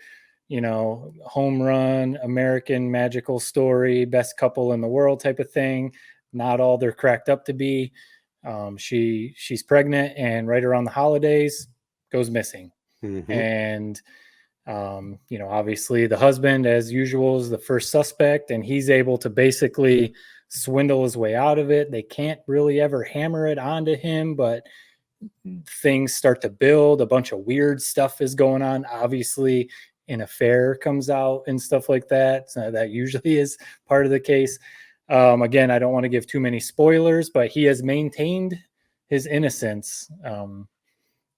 home run American magical story, best couple in the world type of thing. not all they're cracked up to be. She's pregnant, and right around the holidays goes missing. Mhm. And obviously the husband, as usual, is the first suspect, and he's able to basically swindle his way out of it. They can't really ever hammer it onto him, but things start to build. A bunch of weird stuff is going on. Obviously, an affair comes out and stuff like that. So that usually is part of the case. Again, I don't want to give too many spoilers, but he has maintained his innocence.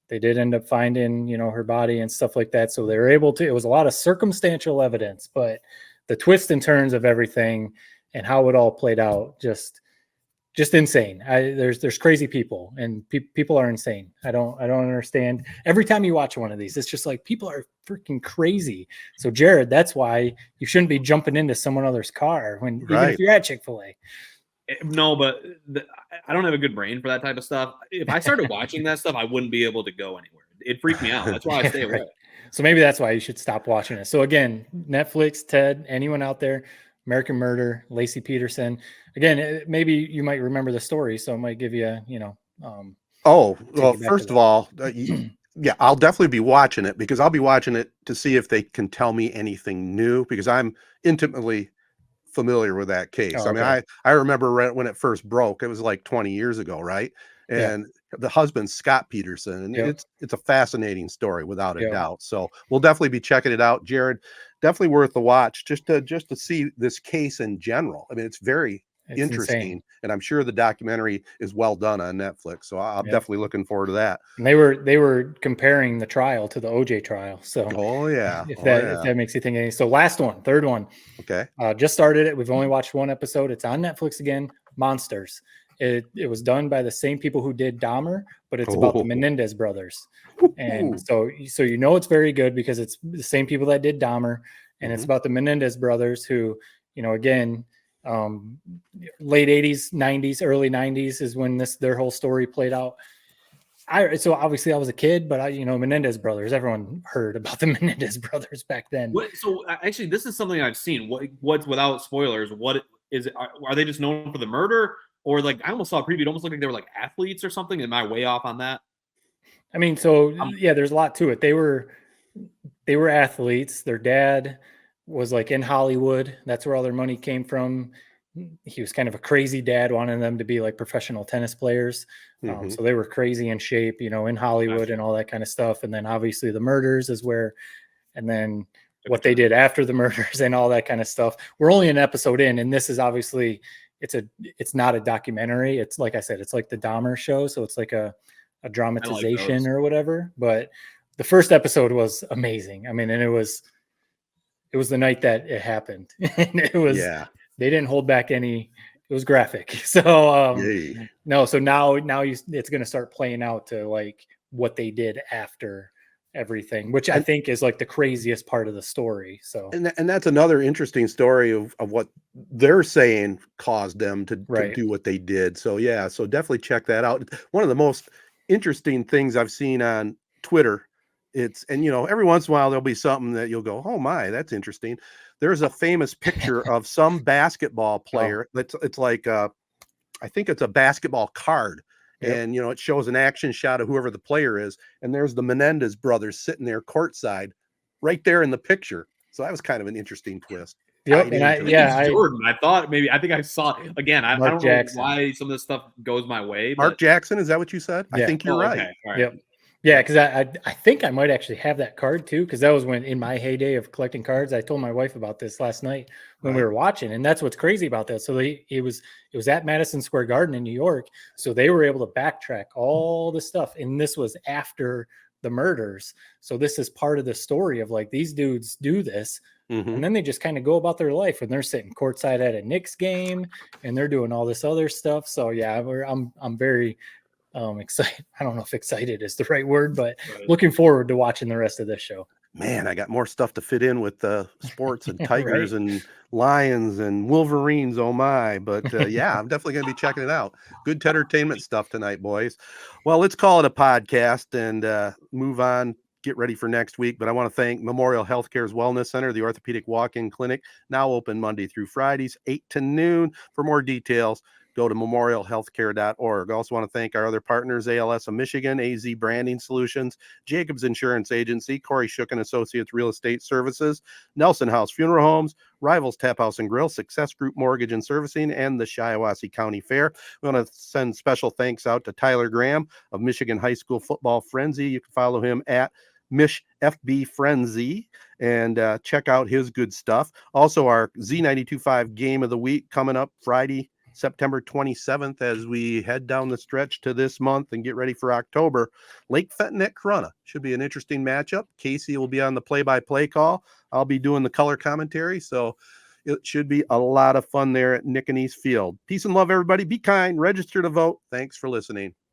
They did end up finding, her body and stuff like that. So they were able to, it was a lot of circumstantial evidence, but the twists and turns of everything and how it all played out, just insane. There's crazy people, and people are insane. I don't understand. Every time you watch one of these, it's just like, people are freaking crazy. So Jared, that's why you shouldn't be jumping into someone else's car even if you're at Chick-fil-A. No, but I don't have a good brain for that type of stuff. If I started watching that stuff, I wouldn't be able to go anywhere. It freaked me out. That's why I stay away. Right. So maybe that's why you should stop watching it. So again, Netflix, Ted, anyone out there, American Murder, Lacey Peterson. Again, maybe you might remember the story, so it might give you, well, first of all, yeah, I'll definitely be watching it, because I'll be watching it to see if they can tell me anything new, because I'm intimately familiar with that case. Oh, I mean, okay. I remember when it first broke. It was like 20 years ago, right? And the husband, Scott Peterson, and Yep. it's a fascinating story without a Yep. doubt. So we'll definitely be checking it out, Jared. Definitely worth the watch, just to see this case in general. I mean, it's very interesting, insane. and I'm sure the documentary is well done on Netflix. So I'm definitely looking forward to that. And they were comparing the trial to the OJ trial. So if that makes you think any. So last one, third one. Okay. Just started it. We've only watched one episode. It's on Netflix again. Monsters. It was done by the same people who did Dahmer, but it's about the Menendez brothers. And so it's very good, because it's the same people that did Dahmer, and it's about the Menendez brothers who, again, late 80s, 90s, early 90s is when their whole story played out. So obviously I was a kid, but Menendez brothers, everyone heard about the Menendez brothers back then. So actually, this is something I've seen. What's, without spoilers, what is it? Are they just known for the murder? Or like, I almost saw a preview. It almost looked like they were like athletes or something. Am I way off on that? I mean, so there's a lot to it. They were athletes. Their dad was like in Hollywood. That's where all their money came from. He was kind of a crazy dad, wanting them to be like professional tennis players. So they were crazy in shape, in Hollywood and all that kind of stuff. And then obviously the murders is where, and then what they did after the murders and all that kind of stuff. We're only an episode in, and this is obviously, it's not a documentary. It's like I said, it's like the Dahmer show. So it's like a dramatization or whatever. But the first episode was amazing. I mean, and it was the night that it happened. And it was, they didn't hold back any, it was graphic. So no, so now it's going to start playing out to like what they did after everything, which I think is like the craziest part of the story. So and that's another interesting story of what they're saying caused them to do what they did. So so definitely check that out. One of the most interesting things I've seen on Twitter, and every once in a while there'll be something that you'll go, oh my, that's interesting. There's a famous picture of some basketball player. It's like I think it's a basketball card. And, it shows an action shot of whoever the player is. And there's the Menendez brothers sitting there courtside right there in the picture. So that was kind of an interesting twist. Yep. And Jordan. I think I saw it again. I don't know why some of this stuff goes my way. Mark Jackson, is that what you said? I think you're right. Okay. All right. Yep. Yeah, because I think I might actually have that card too, because that was when in my heyday of collecting cards. I told my wife about this last night when we were watching, and that's what's crazy about that. So it was at Madison Square Garden in New York, so they were able to backtrack all the stuff, and this was after the murders. So this is part of the story of like these dudes do this, and then they just kind of go about their life, and they're sitting courtside at a Knicks game, and they're doing all this other stuff. So yeah, I'm very excited. I don't know if excited is the right word, but looking forward to watching the rest of this show. Man, I got more stuff to fit in with sports and Tigers and Lions and Wolverines. Oh my. But I'm definitely going to be checking it out. Good Tedertainment stuff tonight, boys. Well, let's call it a podcast and move on. Get ready for next week. But I want to thank Memorial Healthcare's Wellness Center, the orthopedic walk-in clinic, now open Monday through Fridays, 8 to noon. For more details, go to memorialhealthcare.org. I also want to thank our other partners, ALS of Michigan, AZee Branding Solutions, Jacobs Insurance Agency, Kori Shook and Associates Real Estate Services, Nelson House Funeral Homes, Rivals Taphouse and Grille, Success Group Mortgage and Servicing, and the Shiawassee County Fair. We want to send special thanks out to Tyler Graham of Michigan High School Football Frenzy. You can follow him at Mich FB Frenzy and check out his good stuff. Also, our Z92.5 Game of the Week coming up Friday, September 27th, as we head down the stretch to this month and get ready for October. Lake Fenton at Corunna should be an interesting matchup. Casey will be on the play-by-play call. I'll be doing the color commentary, so it should be a lot of fun there at Nick and East Field. Peace and love, everybody. Be kind. Register to vote. Thanks for listening.